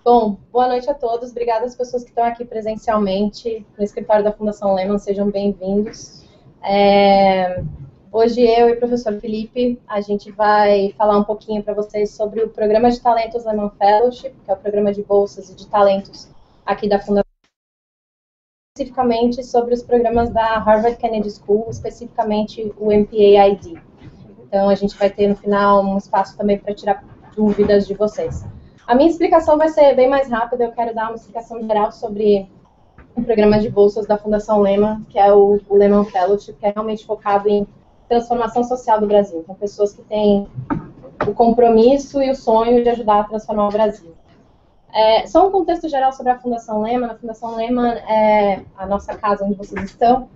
Bom, boa noite a todos. Obrigada às pessoas que estão aqui presencialmente no escritório da Fundação Lehman. Sejam bem-vindos. Hoje eu e o professor Felipe, a gente vai falar um pouquinho para vocês sobre o Programa de Talentos Lehman Fellowship, que é o programa de bolsas e de talentos aqui da Fundação, especificamente sobre os programas da Harvard Kennedy School, especificamente o MPA-ID. Então, a gente vai ter no final um espaço também para tirar dúvidas de vocês. A minha explicação vai ser bem mais rápida, eu quero dar uma explicação geral sobre o programa de bolsas da Fundação Lehman, que é o Lehman Fellowship, que é realmente focado em transformação social do Brasil. Então, pessoas que têm o compromisso e o sonho de ajudar a transformar o Brasil. Só um contexto geral sobre a Fundação Lehman. A Fundação Lehman é a nossa casa onde vocês estão.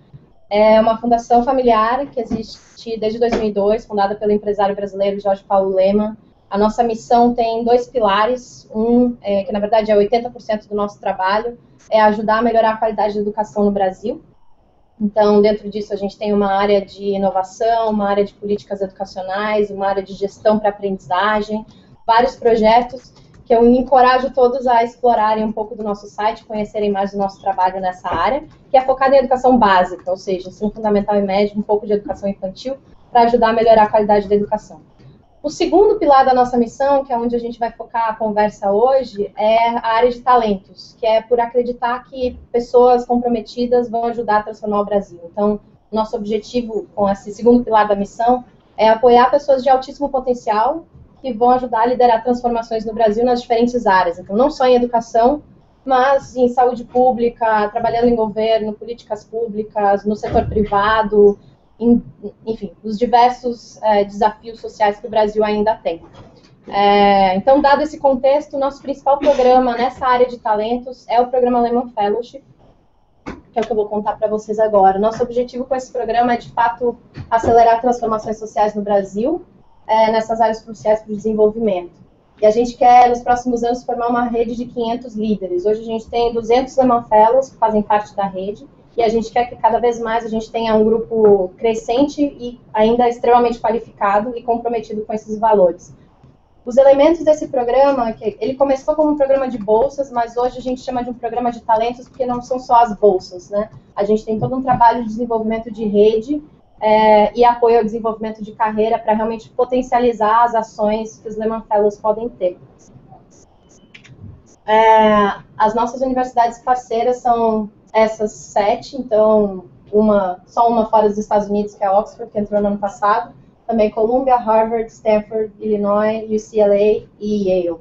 É uma fundação familiar que existe desde 2002, fundada pelo empresário brasileiro Jorge Paulo Lehman. A nossa missão tem dois pilares, que na verdade é 80% do nosso trabalho, é ajudar a melhorar a qualidade da educação no Brasil. Então, dentro disso, a gente tem uma área de inovação, uma área de políticas educacionais, uma área de gestão para aprendizagem, vários projetos que eu encorajo todos a explorarem um pouco do nosso site, conhecerem mais do nosso trabalho nessa área, que é focada em educação básica, ou seja, ensino fundamental e médio, um pouco de educação infantil, para ajudar a melhorar a qualidade da educação. O segundo pilar da nossa missão, que é onde a gente vai focar a conversa hoje, é a área de talentos, que é por acreditar que pessoas comprometidas vão ajudar a transformar o Brasil. Então, nosso objetivo com esse segundo pilar da missão é apoiar pessoas de altíssimo potencial que vão ajudar a liderar transformações no Brasil nas diferentes áreas. Então, não só em educação, mas em saúde pública, trabalhando em governo, políticas públicas, no setor privado, enfim, os diversos desafios sociais que o Brasil ainda tem. Então, dado esse contexto, o nosso principal programa nessa área de talentos é o programa Lehman Fellowship, que é o que eu vou contar para vocês agora. Nosso objetivo com esse programa é, de fato, acelerar transformações sociais no Brasil, nessas áreas cruciais para o desenvolvimento. E a gente quer, nos próximos anos, formar uma rede de 500 líderes. Hoje a gente tem 200 Lehman Fellows que fazem parte da rede, e a gente quer que cada vez mais a gente tenha um grupo crescente e ainda extremamente qualificado e comprometido com esses valores. Os elementos desse programa, ele começou como um programa de bolsas, mas hoje a gente chama de um programa de talentos porque não são só as bolsas, né? A gente tem todo um trabalho de desenvolvimento de rede e apoio ao desenvolvimento de carreira para realmente potencializar as ações que os Lehman Fellows podem ter. As nossas universidades parceiras são essas 7, então só uma fora dos Estados Unidos, que é a Oxford, que entrou no ano passado, também Columbia, Harvard, Stanford, Illinois, UCLA e Yale.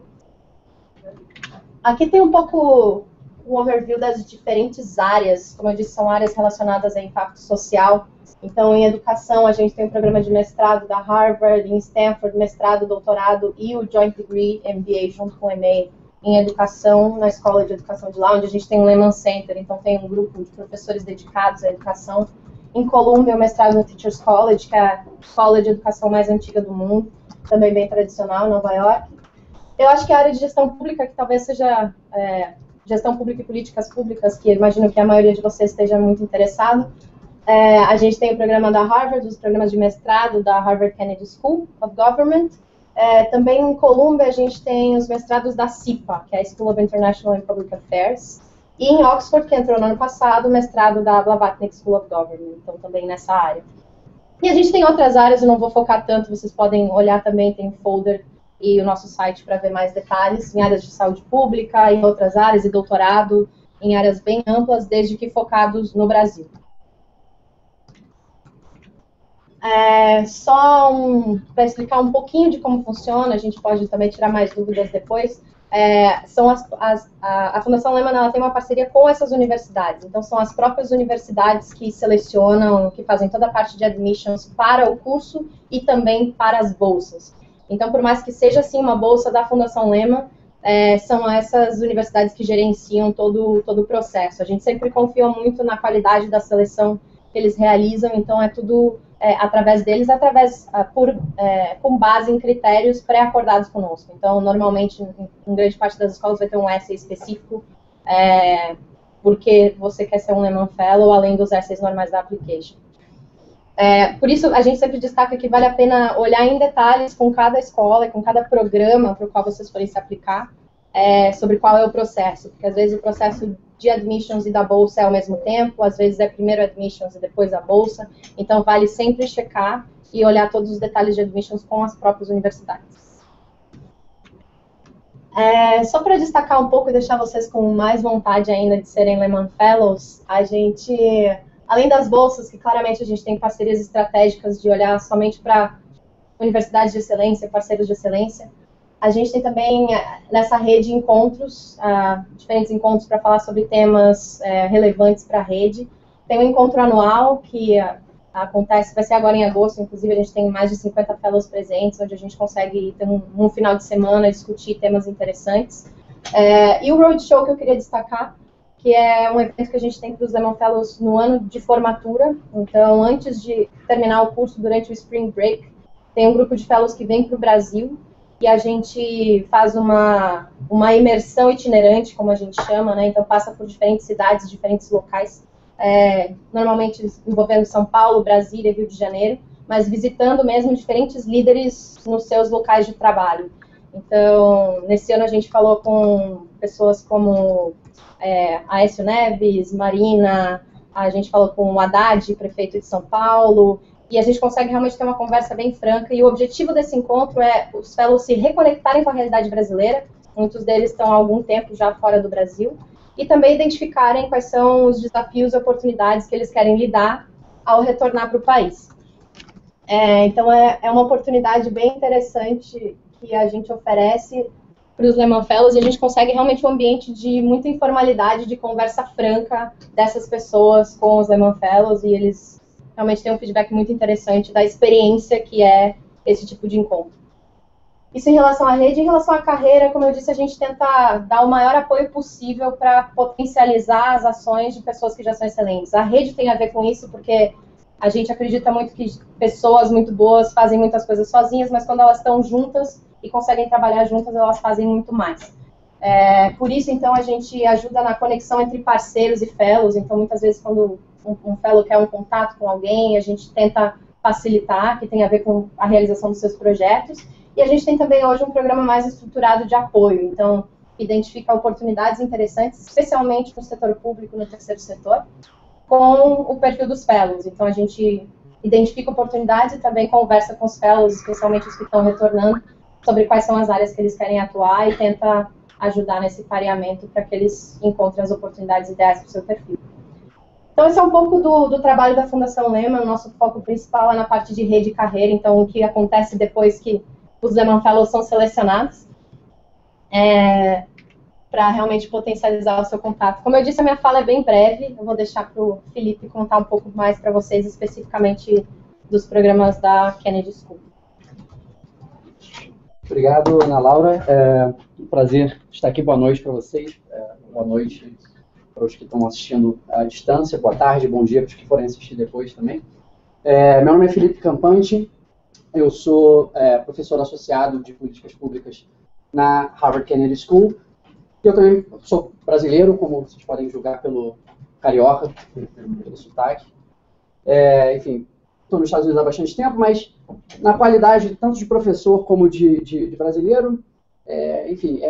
Aqui tem um pouco um overview das diferentes áreas, como eu disse, são áreas relacionadas a impacto social. Então, em educação, a gente tem um programa de mestrado da Harvard, em Stanford, mestrado, doutorado e o Joint Degree, MBA, junto com o MA, em educação, na Escola de Educação de lá, onde a gente tem um Lehman Center, então tem um grupo de professores dedicados à educação. Em Columbia, o mestrado no Teachers College, que é a escola de educação mais antiga do mundo, também bem tradicional, em Nova York. Eu acho que a área de gestão pública, que talvez seja gestão pública e políticas públicas, que eu imagino que a maioria de vocês esteja muito interessado. A gente tem o programa da Harvard, os programas de mestrado da Harvard Kennedy School of Government. Também em Columbia a gente tem os mestrados da CIPA, que é a School of International and Public Affairs. E em Oxford, que entrou no ano passado, o mestrado da Blavatnik School of Government, então também nessa área. E a gente tem outras áreas, eu não vou focar tanto, vocês podem olhar também, tem um folder e o nosso site para ver mais detalhes, em áreas de saúde pública, em outras áreas, e doutorado, em áreas bem amplas, desde que focados no Brasil. Só para explicar um pouquinho de como funciona, a gente pode também tirar mais dúvidas depois. A Fundação Lehman, ela tem uma parceria com essas universidades, então são as próprias universidades que selecionam, que fazem toda a parte de admissions para o curso e também para as bolsas. Então, por mais que seja assim uma bolsa da Fundação Lehman, são essas universidades que gerenciam todo o processo. A gente sempre confia muito na qualidade da seleção que eles realizam, então é tudo através deles, com base em critérios pré-acordados conosco. Então, normalmente, em grande parte das escolas vai ter um essay específico, porque você quer ser um Lehman Fellow, além dos essays normais da application. Por isso, a gente sempre destaca que vale a pena olhar em detalhes com cada escola e com cada programa para o qual vocês forem se aplicar, sobre qual é o processo, porque às vezes o processo de admissions e da bolsa é ao mesmo tempo, às vezes é primeiro admissions e depois a bolsa, então vale sempre checar e olhar todos os detalhes de admissions com as próprias universidades. Só para destacar um pouco e deixar vocês com mais vontade ainda de serem Lehman Fellows, a gente, além das bolsas, que claramente a gente tem parcerias estratégicas de olhar somente para universidades de excelência, parceiros de excelência, a gente tem também nessa rede encontros, diferentes encontros para falar sobre temas relevantes para a rede. Tem um encontro anual que acontece, vai ser agora em agosto, inclusive a gente tem mais de 50 fellows presentes, onde a gente consegue ter um final de semana, discutir temas interessantes. E o Roadshow que eu queria destacar, que é um evento que a gente tem para os Lehman Fellows no ano de formatura. Então, antes de terminar o curso, durante o Spring Break, tem um grupo de fellows que vem para o Brasil e a gente faz uma imersão itinerante, como a gente chama, né? Então passa por diferentes cidades, diferentes locais, normalmente envolvendo São Paulo, Brasília, Rio de Janeiro, mas visitando mesmo diferentes líderes nos seus locais de trabalho. Então, nesse ano a gente falou com pessoas como Aécio Neves, Marina, a gente falou com o Haddad, prefeito de São Paulo, e a gente consegue realmente ter uma conversa bem franca, e o objetivo desse encontro é os fellows se reconectarem com a realidade brasileira, muitos deles estão há algum tempo já fora do Brasil, e também identificarem quais são os desafios e oportunidades que eles querem lidar ao retornar para o país. Então é uma oportunidade bem interessante que a gente oferece para os Lehman Fellows, e a gente consegue realmente um ambiente de muita informalidade, de conversa franca dessas pessoas com os Lehman Fellows, e eles realmente têm um feedback muito interessante da experiência que é esse tipo de encontro. Isso em relação à rede. Em relação à carreira, como eu disse, a gente tenta dar o maior apoio possível para potencializar as ações de pessoas que já são excelentes. A rede tem a ver com isso, porque a gente acredita muito que pessoas muito boas fazem muitas coisas sozinhas, mas quando elas estão juntas e conseguem trabalhar juntas, elas fazem muito mais. Por isso, então, a gente ajuda na conexão entre parceiros e fellows. Então, muitas vezes, quando um fellow quer um contato com alguém, a gente tenta facilitar, que tem a ver com a realização dos seus projetos. E a gente tem também hoje um programa mais estruturado de apoio. Então, identifica oportunidades interessantes, especialmente no setor público, no terceiro setor, com o perfil dos fellows. Então, a gente identifica oportunidades e também conversa com os fellows, especialmente os que estão retornando, sobre quais são as áreas que eles querem atuar e tenta ajudar nesse pareamento para que eles encontrem as oportunidades ideais para o seu perfil. Então, esse é um pouco do trabalho da Fundação Lehman. O nosso foco principal é na parte de rede e carreira, então o que acontece depois que os Lehman Fellows são selecionados, para realmente potencializar o seu contato. Como eu disse, a minha fala é bem breve, eu vou deixar para o Felipe contar um pouco mais para vocês, especificamente dos programas da Kennedy School. Obrigado, Ana Laura. Um prazer estar aqui. Boa noite para vocês. Boa noite para os que estão assistindo à distância. Boa tarde, bom dia para os que forem assistir depois também. Meu nome é Felipe Campante. Eu sou professor associado de políticas públicas na Harvard Kennedy School. Eu também sou brasileiro, como vocês podem julgar pelo carioca, pelo sotaque. Enfim, estou nos Estados Unidos há bastante tempo, mas na qualidade tanto de professor como de brasileiro, enfim,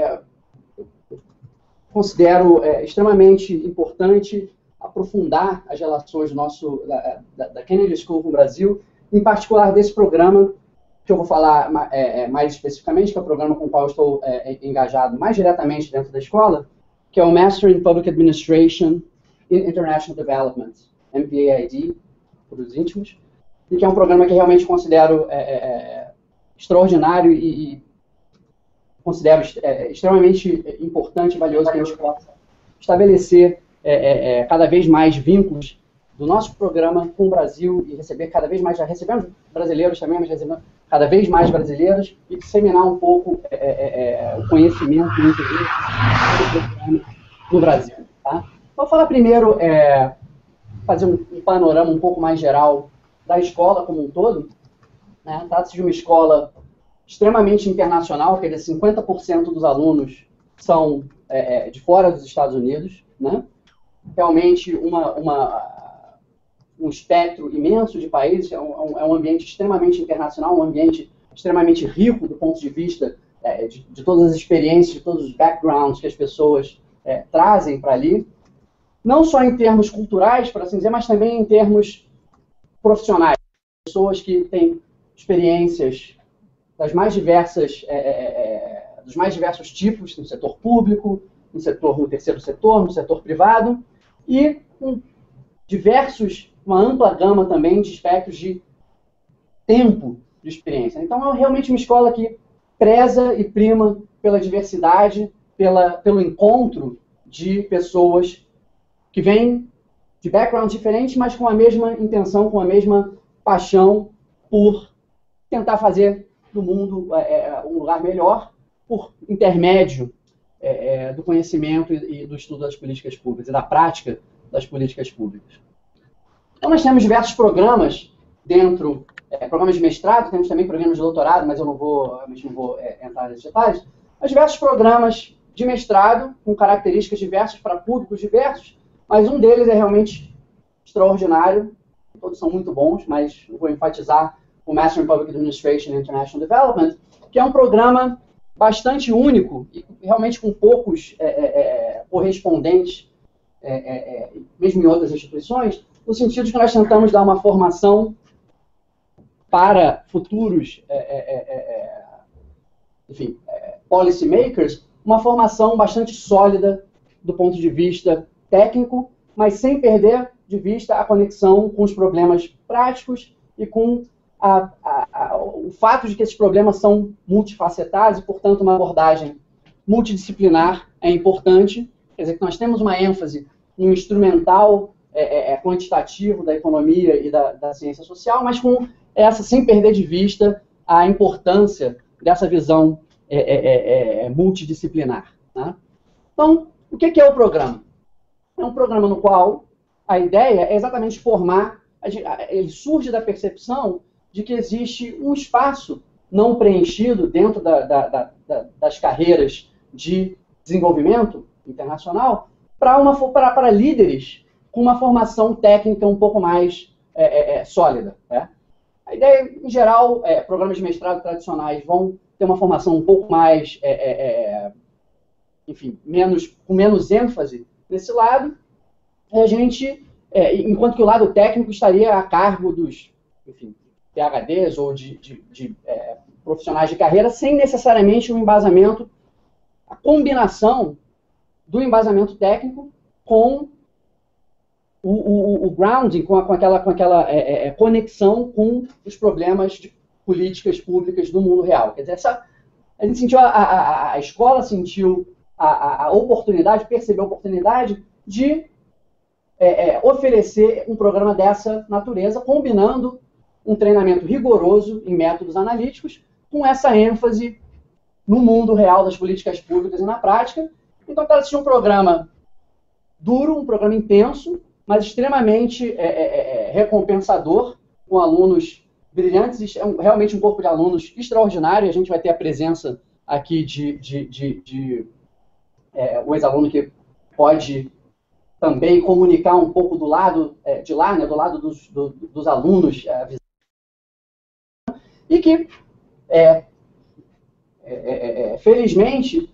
considero extremamente importante aprofundar as relações da Kennedy School com o Brasil, em particular desse programa, que eu vou falar mais especificamente, que é o programa com o qual eu estou engajado mais diretamente dentro da escola, que é o Master in Public Administration in International Development, MPAID, por os íntimos, e que é um programa que realmente considero extraordinário e considero extremamente importante e valioso que a gente possa estabelecer cada vez mais vínculos do nosso programa com o Brasil e receber cada vez mais, já recebemos brasileiros também, mas recebemos cada vez mais brasileiros e disseminar um pouco o conhecimento e o interesse do programa no Brasil. Tá? Vou falar primeiro, fazer um panorama um pouco mais geral da escola como um todo. Né? Trata-se de uma escola extremamente internacional, quer dizer, 50% dos alunos são de fora dos Estados Unidos, né? Realmente um espectro imenso de países, é um ambiente extremamente internacional, um ambiente extremamente rico do ponto de vista de todas as experiências, de todos os backgrounds que as pessoas trazem para ali, não só em termos culturais, por assim dizer, mas também em termos profissionais. Pessoas que têm experiências dos mais diversos tipos, no setor público, no terceiro setor, no setor privado, e com uma ampla gama também de espectros de tempo de experiência. Então, é realmente uma escola que preza e prima pela diversidade, pelo encontro de pessoas que vêm de backgrounds diferentes, mas com a mesma intenção, com a mesma paixão por tentar fazer do mundo um lugar melhor, por intermédio do conhecimento e do estudo das políticas públicas e da prática das políticas públicas. Então, nós temos diversos programas dentro, programas de mestrado, temos também programas de doutorado, mas eu não vou entrar nesses detalhes, mas diversos programas de mestrado com características diversas para públicos diversos, mas um deles é realmente extraordinário, todos são muito bons, mas eu vou enfatizar o Master in Public Administration and International Development, que é um programa bastante único e realmente com poucos correspondentes, mesmo em outras instituições, no sentido de que nós tentamos dar uma formação para futuros policy makers, uma formação bastante sólida do ponto de vista técnico, mas sem perder de vista a conexão com os problemas práticos e com o fato de que esses problemas são multifacetados e, portanto, uma abordagem multidisciplinar é importante. Quer dizer, que nós temos uma ênfase no instrumental quantitativo da economia e da ciência social, mas com sem perder de vista a importância dessa visão multidisciplinar. Né? Então, o que é o programa? É um programa no qual a ideia é exatamente formar, ele surge da percepção de que existe um espaço não preenchido dentro das carreiras de desenvolvimento internacional para líderes com uma formação técnica um pouco mais sólida. Né? A ideia, em geral, programas de mestrado tradicionais vão ter uma formação um pouco mais, com menos ênfase nesse lado, enquanto que o lado técnico estaria a cargo dos, PhDs ou de profissionais de carreira, sem necessariamente um embasamento, a combinação do embasamento técnico com o grounding, com aquela conexão com os problemas de políticas públicas do mundo real. Quer dizer, a gente sentiu, a escola sentiu a oportunidade, percebeu a oportunidade de oferecer um programa dessa natureza, combinando um treinamento rigoroso em métodos analíticos, com essa ênfase no mundo real das políticas públicas e na prática. Então, para assistir um programa duro, um programa intenso, mas extremamente recompensador, com alunos brilhantes, realmente um corpo de alunos extraordinário. A gente vai ter a presença aqui de um ex-aluno que pode também comunicar um pouco do lado de lá, né, do lado dos alunos, e que, felizmente,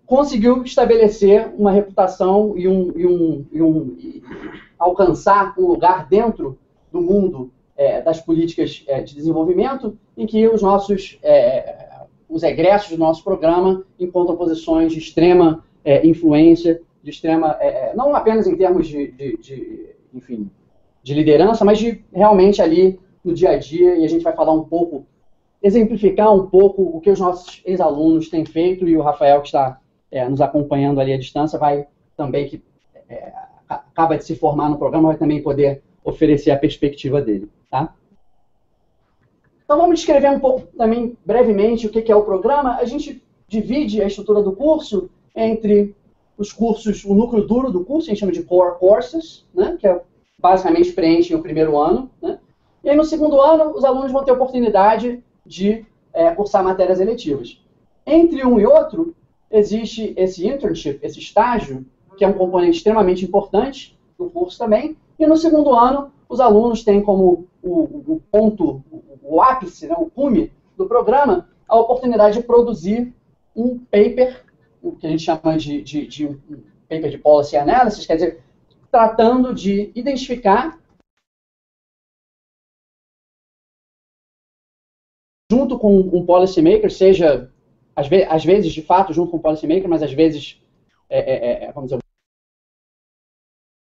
conseguiu estabelecer uma reputação e alcançar um lugar dentro do mundo das políticas de desenvolvimento, em que os egressos do nosso programa encontram posições de extrema influência, de extrema, não apenas em termos de liderança, mas de realmente ali no dia a dia, e a gente vai falar um pouco, exemplificar um pouco o que os nossos ex-alunos têm feito, e o Rafael, que está nos acompanhando ali à distância, vai também, que acaba de se formar no programa, vai também poder oferecer a perspectiva dele. Tá? Então vamos descrever um pouco também, brevemente, o que é o programa. A gente divide a estrutura do curso entre os cursos, o núcleo duro do curso, a gente chama de Core Courses, né, que basicamente preenchem o primeiro ano, né? E aí no segundo ano, os alunos vão ter a oportunidade de cursar matérias eletivas. Entre um e outro, existe esse internship, esse estágio, que é um componente extremamente importante do curso também. E no segundo ano, os alunos têm como o ponto, o ápice, né, o cume do programa, a oportunidade de produzir um paper, o que a gente chama de um paper de policy analysis, quer dizer, tratando de identificar, junto com um policymaker, seja, às vezes, de fato, junto com um policymaker, mas às vezes, vamos dizer,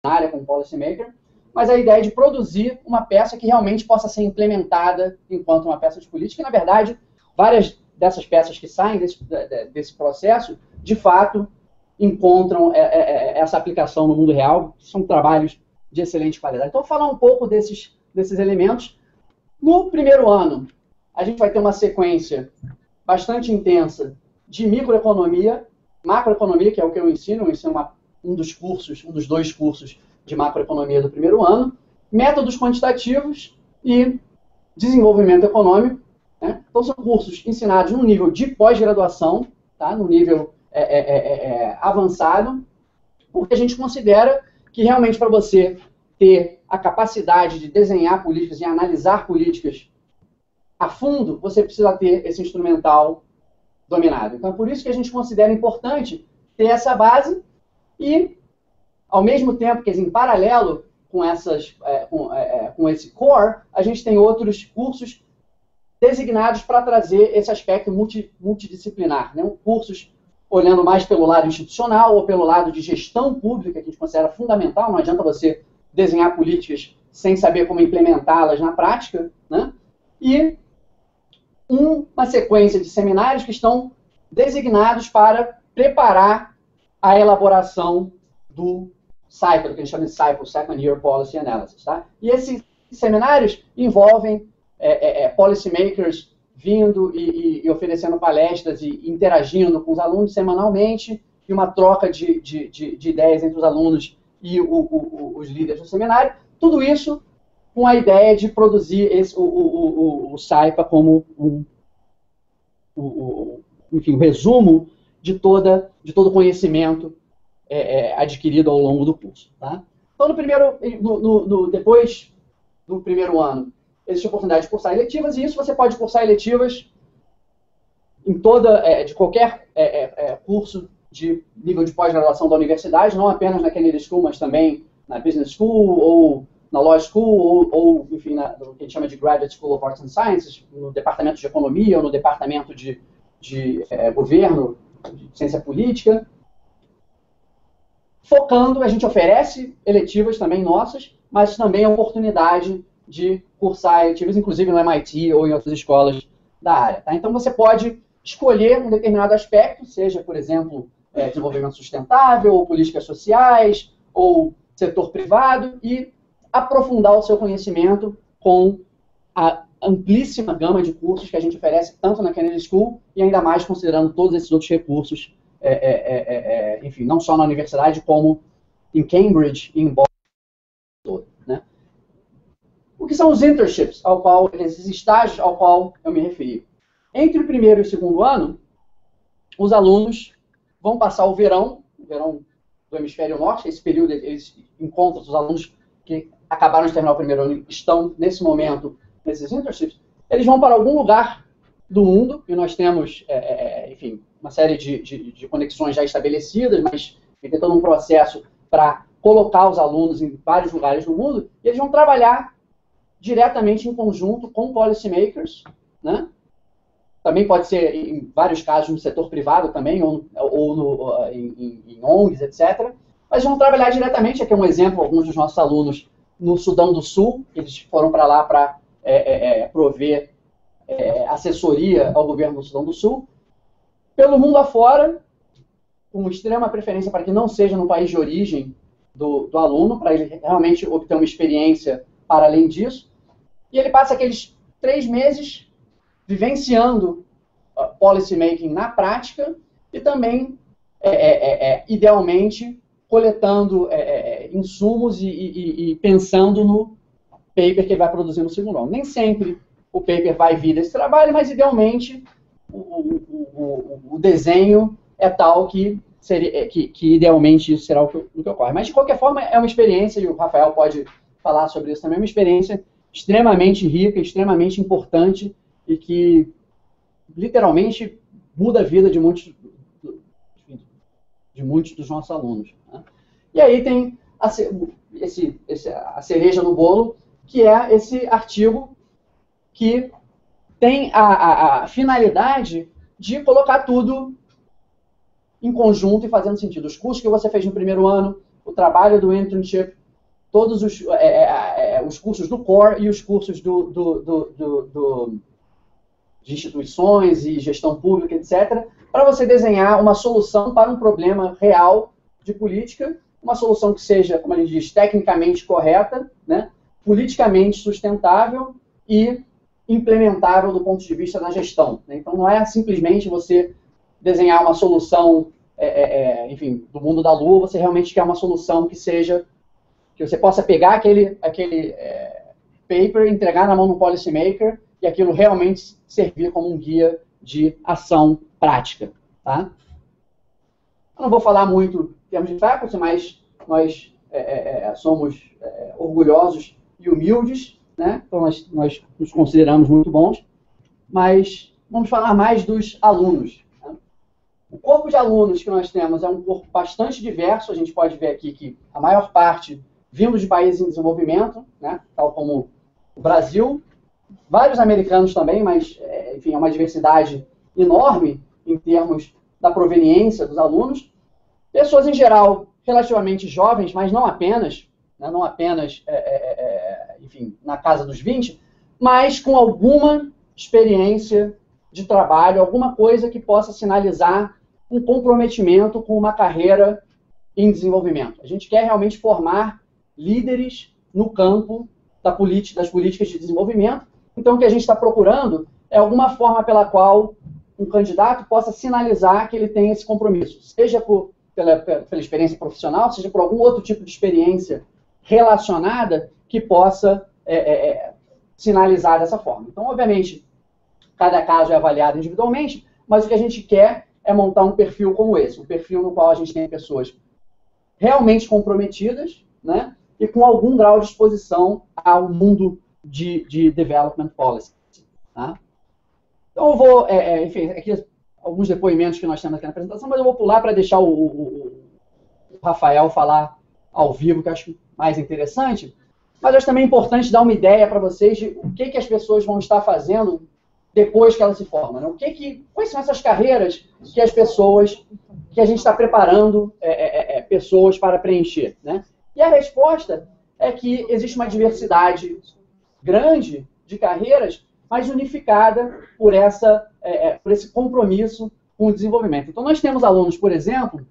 na área com um policymaker, mas a ideia de produzir uma peça que realmente possa ser implementada enquanto uma peça de política. E, na verdade, várias dessas peças que saem desse processo, de fato, encontram essa aplicação no mundo real. São trabalhos de excelente qualidade. Então, vou falar um pouco desses elementos. No primeiro ano, a gente vai ter uma sequência bastante intensa de microeconomia, macroeconomia, que é o que eu ensino um dos dois cursos de macroeconomia do primeiro ano, métodos quantitativos e desenvolvimento econômico, né? Então, são cursos ensinados no nível de pós-graduação, tá? No nível avançado, porque a gente considera que realmente para você ter a capacidade de desenhar políticas e analisar políticas a fundo, você precisa ter esse instrumental dominado. Então, é por isso que a gente considera importante ter essa base e, ao mesmo tempo que, em paralelo com esse core, a gente tem outros cursos designados para trazer esse aspecto multidisciplinar, né? Cursos olhando mais pelo lado institucional ou pelo lado de gestão pública, que a gente considera fundamental. Não adianta você desenhar políticas sem saber como implementá-las na prática, né? E uma sequência de seminários que estão designados para preparar a elaboração do CYPA, que a gente chama de CYPA, Second Year Policy Analysis. Tá? E esses seminários envolvem policymakers vindo e oferecendo palestras e interagindo com os alunos semanalmente, e uma troca de ideias entre os alunos e os líderes do seminário. Tudo isso com a ideia de produzir o CYPA como enfim, o resumo de todo o conhecimento adquirido ao longo do curso. Tá? Então, depois do primeiro ano, existe a oportunidade de cursar eletivas, e isso você pode cursar eletivas de qualquer curso de nível de pós-graduação da universidade, não apenas na Kennedy School, mas também na Business School, ou na Law School, ou enfim, no que a gente chama de Graduate School of Arts and Sciences, no departamento de economia, ou no departamento de governo, de ciência política. Focando, a gente oferece eletivas também nossas, mas também a oportunidade de cursar eletivas, inclusive no MIT ou em outras escolas da área. Tá? Então, você pode escolher um determinado aspecto, seja, por exemplo, desenvolvimento sustentável, ou políticas sociais, ou setor privado, e aprofundar o seu conhecimento com a amplíssima gama de cursos que a gente oferece tanto na Kennedy School e ainda mais considerando todos esses outros recursos, enfim, não só na universidade, como em Cambridge e em Boston. Né? O que são os internships, esses estágios ao qual eu me referi? Entre o primeiro e o segundo ano, os alunos vão passar o verão do hemisfério norte. Esse período eles encontram os alunos que acabaram de terminar o primeiro ano e estão, nesse momento, nesses internships. Eles vão para algum lugar do mundo, e nós temos, enfim, uma série de conexões já estabelecidas, mas tem todo um processo para colocar os alunos em vários lugares do mundo, e eles vão trabalhar diretamente em conjunto com policymakers, né? Também pode ser, em vários casos, no setor privado também, ou em ONGs, etc. Mas vão trabalhar diretamente, aqui é um exemplo, alguns dos nossos alunos no Sudão do Sul, eles foram para lá para prover assessoria ao governo do Sudão do Sul. Pelo mundo afora, com extrema preferência para que não seja no país de origem do aluno, para ele realmente obter uma experiência para além disso. E ele passa aqueles 3 meses vivenciando policy making na prática e também, idealmente, coletando insumos e pensando no paper que ele vai produzir no segundo ano. Nem sempre o paper vai vir desse trabalho, mas, idealmente, o desenho é tal que idealmente isso será o que ocorre. Mas, de qualquer forma, é uma experiência, e o Rafael pode falar sobre isso também, uma experiência extremamente rica, extremamente importante, e que literalmente muda a vida de muitos dos nossos alunos. Né? E aí tem a cereja no bolo, que é esse artigo que tem a finalidade de colocar tudo em conjunto e fazendo sentido. Os cursos que você fez no primeiro ano, o trabalho do internship, todos os cursos do core e os cursos de instituições e gestão pública, etc., para você desenhar uma solução para um problema real de política, uma solução que seja, como a gente diz, tecnicamente correta, né, politicamente sustentável e implementável do ponto de vista da gestão. Né? Então, não é simplesmente você desenhar uma solução, enfim, do mundo da lua, você realmente quer uma solução que seja, que você possa pegar aquele paper, entregar na mão do policymaker e aquilo realmente servir como um guia de ação prática. Tá? Eu não vou falar muito em termos de faculty, mas nós somos orgulhosos e humildes, né? Então nós nos consideramos muito bons, mas vamos falar mais dos alunos. Né? O corpo de alunos que nós temos é um corpo bastante diverso, a gente pode ver aqui que a maior parte vindo de países em desenvolvimento, né? Tal como o Brasil, vários americanos também, mas, enfim, é uma diversidade enorme em termos da proveniência dos alunos. Pessoas, em geral, relativamente jovens, mas não apenas, né, não apenas, enfim, na casa dos 20, mas com alguma experiência de trabalho, alguma coisa que possa sinalizar um comprometimento com uma carreira em desenvolvimento. A gente quer realmente formar líderes no campo das políticas de desenvolvimento. Então, o que a gente está procurando é alguma forma pela qual um candidato possa sinalizar que ele tem esse compromisso, seja pela experiência profissional, seja por algum outro tipo de experiência relacionada que possa sinalizar dessa forma. Então, obviamente, cada caso é avaliado individualmente, mas o que a gente quer é montar um perfil como esse, um perfil no qual a gente tem pessoas realmente comprometidas, né, e com algum grau de exposição ao mundo de development policy. Tá? Então, eu vou, enfim, aqui alguns depoimentos que nós temos aqui na apresentação, mas eu vou pular para deixar o Rafael falar ao vivo, que eu acho mais interessante. Mas acho também importante dar uma ideia para vocês de o que as pessoas vão estar fazendo depois que elas se formam. Né? Quais são essas carreiras que que a gente está preparando pessoas para preencher. Né? E a resposta é que existe uma diversidade grande de carreiras, mas unificada por esse compromisso com o desenvolvimento. Então, nós temos alunos, por exemplo,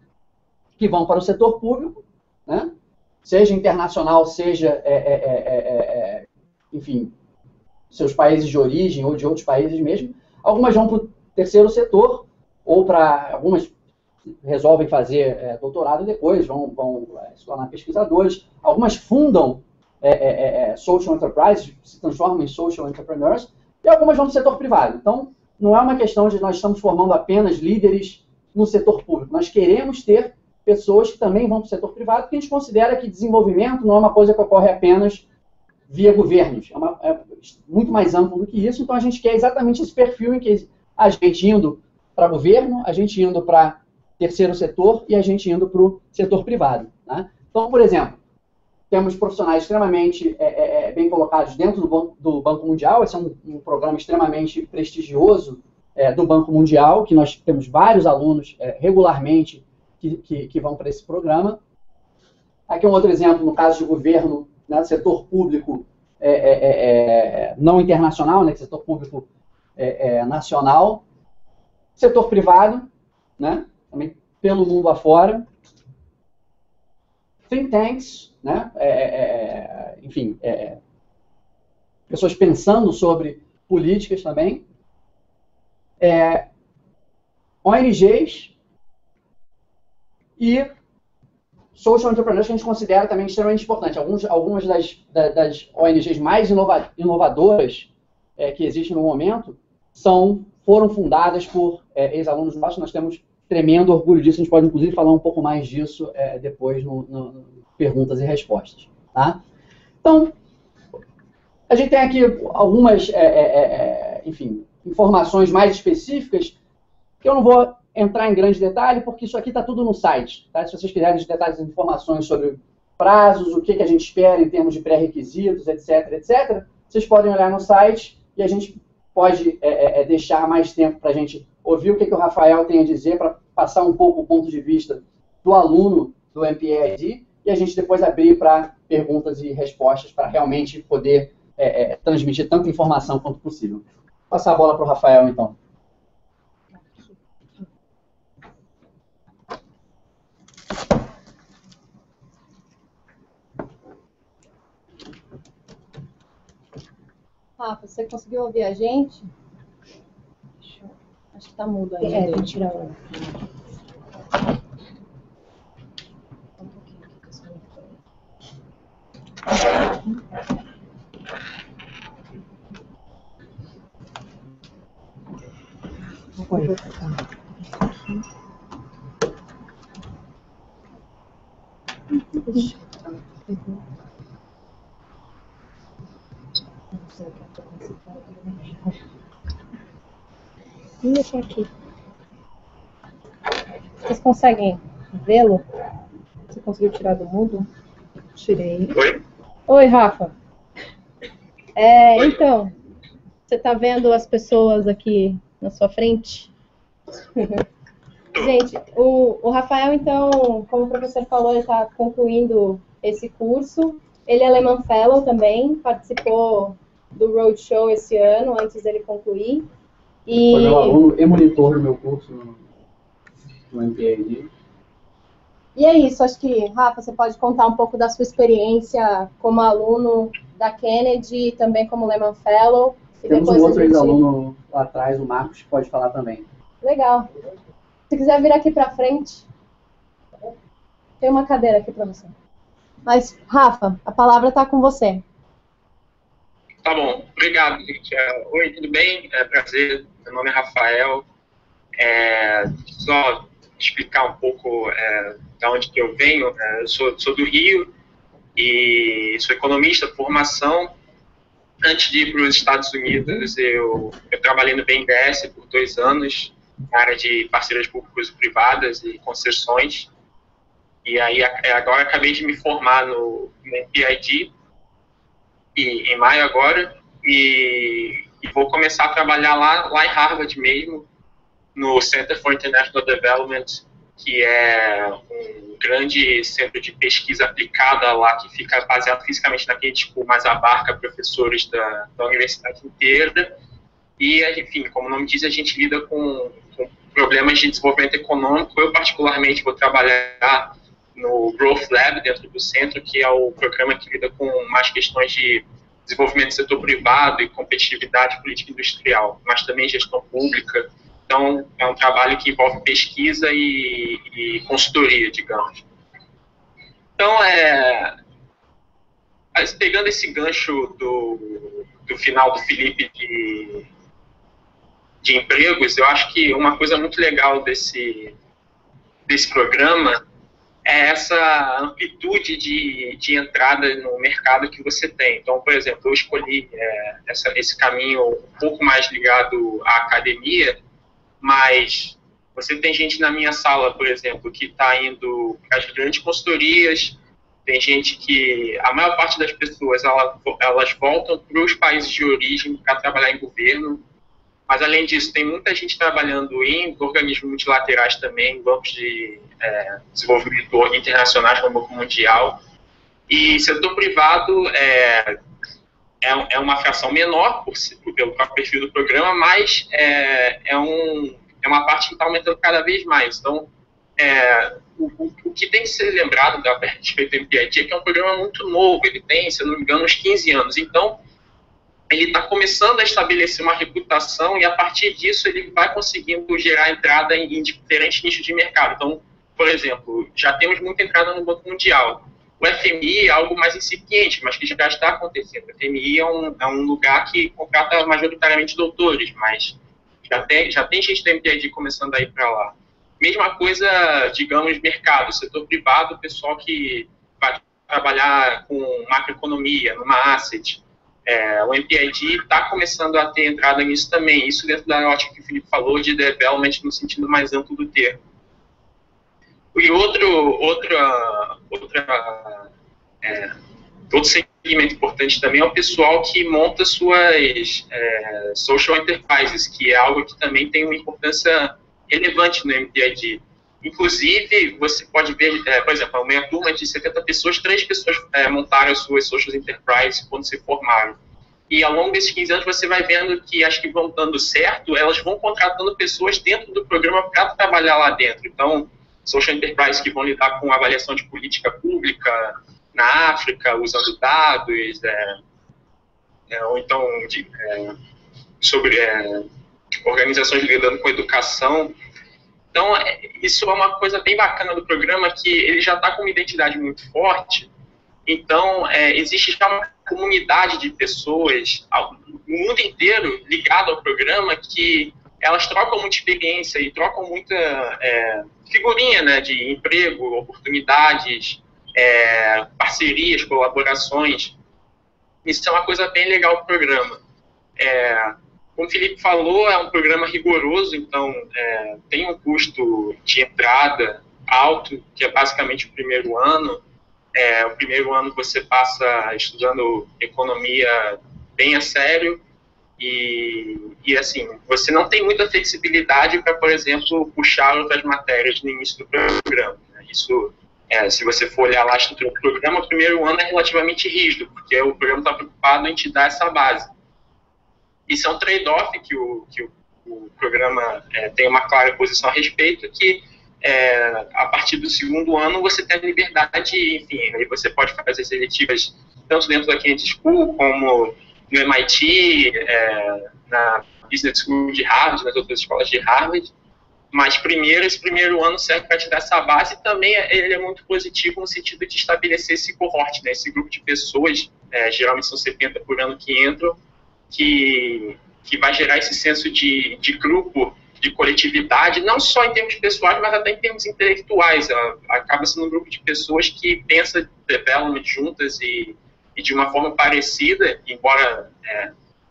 que vão para o setor público, né? Seja internacional, seja, enfim, seus países de origem ou de outros países mesmo. Algumas vão para o terceiro setor, ou algumas resolvem fazer doutorado depois, vão se tornar pesquisadores. Algumas fundam social enterprises, se transformam em social entrepreneurs, e algumas vão para o setor privado. Então, não é uma questão de nós estamos formando apenas líderes no setor público. Nós queremos ter pessoas que também vão para o setor privado, porque a gente considera que desenvolvimento não é uma coisa que ocorre apenas via governos. É muito mais amplo do que isso. Então, a gente quer exatamente esse perfil em que a gente indo para governo, a gente indo para terceiro setor e a gente indo para o setor privado. Né? Então, por exemplo, temos profissionais extremamente bem colocados dentro do Banco Mundial. Esse é um programa extremamente prestigioso do Banco Mundial, que nós temos vários alunos regularmente que vão para esse programa. Aqui um outro exemplo, no caso de governo, né, setor público não internacional, né, setor público nacional, setor privado, né, também pelo mundo afora, think tanks, né, enfim, pessoas pensando sobre políticas também, ONGs e social entrepreneurs, que a gente considera também extremamente importante. Algumas das ONGs mais inovadoras que existem no momento foram fundadas por ex-alunos nossos. Nós temos tremendo orgulho disso. A gente pode, inclusive, falar um pouco mais disso depois no perguntas e respostas. Tá? Então, a gente tem aqui algumas, enfim, informações mais específicas, que eu não vou entrar em grande detalhe, porque isso aqui está tudo no site. Tá? Se vocês quiserem detalhes e informações sobre prazos, o que a gente espera em termos de pré-requisitos, etc., etc., vocês podem olhar no site e a gente pode deixar mais tempo para a gente ouvir o que o Rafael tem a dizer, para passar um pouco o ponto de vista do aluno do MPA-ID, e a gente depois abrir para perguntas e respostas, para realmente poder transmitir tanta informação quanto possível. Vou passar a bola para o Rafael, então. Rafa, você conseguiu ouvir a gente? Acho que está mudo ainda. Tem que tirar o... Vou deixar aqui. Vocês conseguem vê-lo? Você conseguiu tirar do mudo? Tirei. Oi? Oi, Rafa. Então, você está vendo as pessoas aqui na sua frente? Gente, o Rafael, então, como o professor falou, ele está concluindo esse curso. Ele é Lehman Fellow também, participou do Roadshow esse ano, antes dele concluir. E... Foi meu aluno e monitor do meu curso no MPA. E é isso, acho que, Rafa, você pode contar um pouco da sua experiência como aluno da Kennedy e também como Lehman Fellow. E Temos depois um outro a gente... ex-aluno lá atrás, o Marcos, que pode falar também. Legal. Se quiser vir aqui para frente, tem uma cadeira aqui para você. Mas, Rafa, a palavra está com você. Tá bom, obrigado, gente. Oi, tudo bem? Prazer, meu nome é Rafael. Só explicar um pouco de onde que eu venho. Eu sou do Rio e sou economista por formação. Antes de ir para os Estados Unidos, eu trabalhei no BNDES por 2 anos, na área de parcerias públicas e privadas e concessões. E aí, agora acabei de me formar no MPID, em maio agora, e vou começar a trabalhar lá em Harvard mesmo, no Center for International Development, que é um grande centro de pesquisa aplicada lá, que fica baseado fisicamente naquele tipo, mas abarca professores da universidade inteira. E, enfim, como o nome diz, a gente lida com problemas de desenvolvimento econômico. Eu, particularmente, vou trabalhar no Growth Lab, dentro do centro, que é o programa que lida com mais questões de desenvolvimento do setor privado e competitividade política industrial, mas também gestão pública. Então, é um trabalho que envolve pesquisa e consultoria, digamos. Então, pegando esse gancho do final do Felipe de empregos, eu acho que uma coisa muito legal desse programa é essa amplitude de entrada no mercado que você tem. Então, por exemplo, eu escolhi esse caminho um pouco mais ligado à academia, mas você tem gente na minha sala, por exemplo, que está indo para as grandes consultorias, tem gente que, a maior parte das pessoas, elas voltam para os países de origem para trabalhar em governo, mas, além disso, tem muita gente trabalhando em organismos multilaterais também, bancos de desenvolvimento internacionais, como o Banco Mundial. E setor privado é uma fração menor, pelo próprio perfil do programa, mas é uma parte que está aumentando cada vez mais. Então, o que tem que ser lembrado a respeito do MPID é que é um programa muito novo, ele tem, se eu não me engano, uns 15 anos. Então, ele está começando a estabelecer uma reputação e, a partir disso, ele vai conseguindo gerar entrada em diferentes nichos de mercado. Então, por exemplo, já temos muita entrada no Banco Mundial. O FMI é algo mais incipiente, mas que já está acontecendo. O FMI é um lugar que contrata majoritariamente doutores, mas já tem gente do MPID começando a ir para lá. Mesma coisa, digamos, mercado, setor privado, pessoal que vai trabalhar com macroeconomia, numa asset. o MPID está começando a ter entrada nisso também, isso dentro da ótica que o Felipe falou de development no sentido mais amplo do termo. E outro segmento importante também é o pessoal que monta suas social enterprises, que é algo que também tem uma importância relevante no MPID. Inclusive, você pode ver, por exemplo, uma turma de 70 pessoas, 3 pessoas montaram as suas social enterprises quando se formaram. E ao longo desses 15 anos você vai vendo que as que vão dando certo, elas vão contratando pessoas dentro do programa para trabalhar lá dentro. Então, social enterprises que vão lidar com avaliação de política pública na África, usando dados, ou então sobre organizações lidando com educação. Então, isso é uma coisa bem bacana do programa, que ele já está com uma identidade muito forte. Então, existe já uma comunidade de pessoas no mundo inteiro ligado ao programa que elas trocam muita experiência e trocam muita figurinha, né, de emprego, oportunidades, parcerias, colaborações. Isso é uma coisa bem legal do programa. Como o Felipe falou, é um programa rigoroso, então tem um custo de entrada alto, que é basicamente o primeiro ano. O primeiro ano você passa estudando economia bem a sério e assim, você não tem muita flexibilidade para, por exemplo, puxar outras matérias no início do programa. Isso, se você for olhar lá a estrutura do programa, o primeiro ano é relativamente rígido, porque o programa está preocupado em te dar essa base. Isso é um trade-off que o programa tem uma clara posição a respeito, que a partir do segundo ano você tem a liberdade, enfim, aí você pode fazer seletivas tanto dentro da Kennedy School como no MIT, na Business School de Harvard, nas outras escolas de Harvard, mas esse primeiro ano serve para te dar essa base e também ele é muito positivo no sentido de estabelecer esse cohort, né, esse grupo de pessoas, geralmente são 70 por ano que entram, que vai gerar esse senso de grupo, de coletividade, não só em termos pessoais, mas até em termos intelectuais. Acaba sendo um grupo de pessoas que pensa development juntas e de uma forma parecida, embora